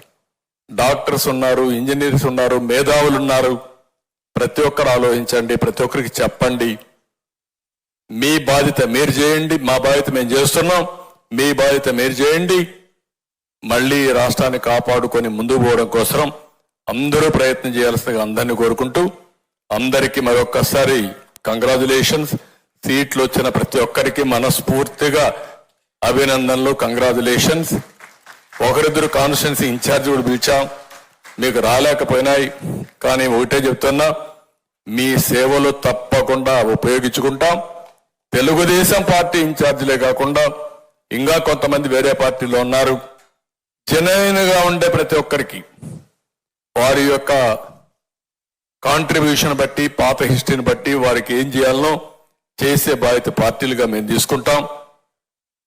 A: డాక్టర్స్ ఉన్నారు, ఇంజనీర్స్ ఉన్నారు, మేధావులు ఉన్నారు. ప్రతి ఒక్కరు ఆలోచించండి, ప్రతి ఒక్కరికి చెప్పండి. మీ బాధ్యత మీరు చేయండి, మా బాధ్యత మేము చేస్తున్నాం, మీ బాధ్యత మీరు చేయండి. మళ్ళీ రాష్ట్రాన్ని కాపాడుకొని ముందుకు పోవడం కోసం అందరూ ప్రయత్నం చేయాల్సిందిగా అందరినీ కోరుకుంటూ, అందరికీ మరొక్కసారి కంగ్రాచులేషన్స్. సీట్లు వచ్చిన ప్రతి ఒక్కరికి మనస్ఫూర్తిగా అభినందనలు, కంగ్రాచులేషన్స్. ఒకరిద్దరు కాన్స్టిట్యున్సీ ఇన్ఛార్జ్ కూడా పిలిచాం, మీకు రాలేకపోయినాయి. కానీ ఒకటే చెప్తున్నా, మీ సేవలు తప్పకుండా ఉపయోగించుకుంటాం. తెలుగుదేశం పార్టీ ఇన్ఛార్జీలే కాకుండా ఇంకా కొంతమంది వేరే పార్టీలో ఉన్నారు. జెన్యూన్ గా ఉండే ప్రతి ఒక్కరికి వారి యొక్క కాంట్రిబ్యూషన్ బట్టి, పాత హిస్టరీని బట్టి వారికి ఏం చేయాలనో చేసే బాధ్యత పార్టీలుగా మేము తీసుకుంటాం.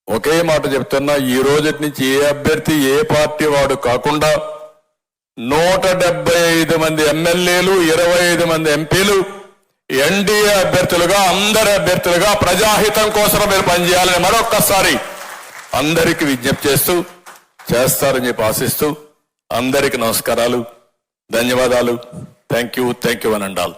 A: ఒకే మాట చెప్తున్నా, ఈ రోజు నుంచి ఏ అభ్యర్థి ఏ పార్టీ వాడు కాకుండా 175 మంది ఎమ్మెల్యేలు, 25 మంది ఎంపీలు ఎన్డీఏ అభ్యర్థులుగా, అందరి అభ్యర్థులుగా ప్రజాహితం కోసం మీరు పనిచేయాలని మరొక్కసారి అందరికీ విజ్ఞప్తి చేస్తారని చెప్పి ఆశిస్తూ అందరికీ నమస్కారాలు, ధన్యవాదాలు. థ్యాంక్ యూ అని అండాలి.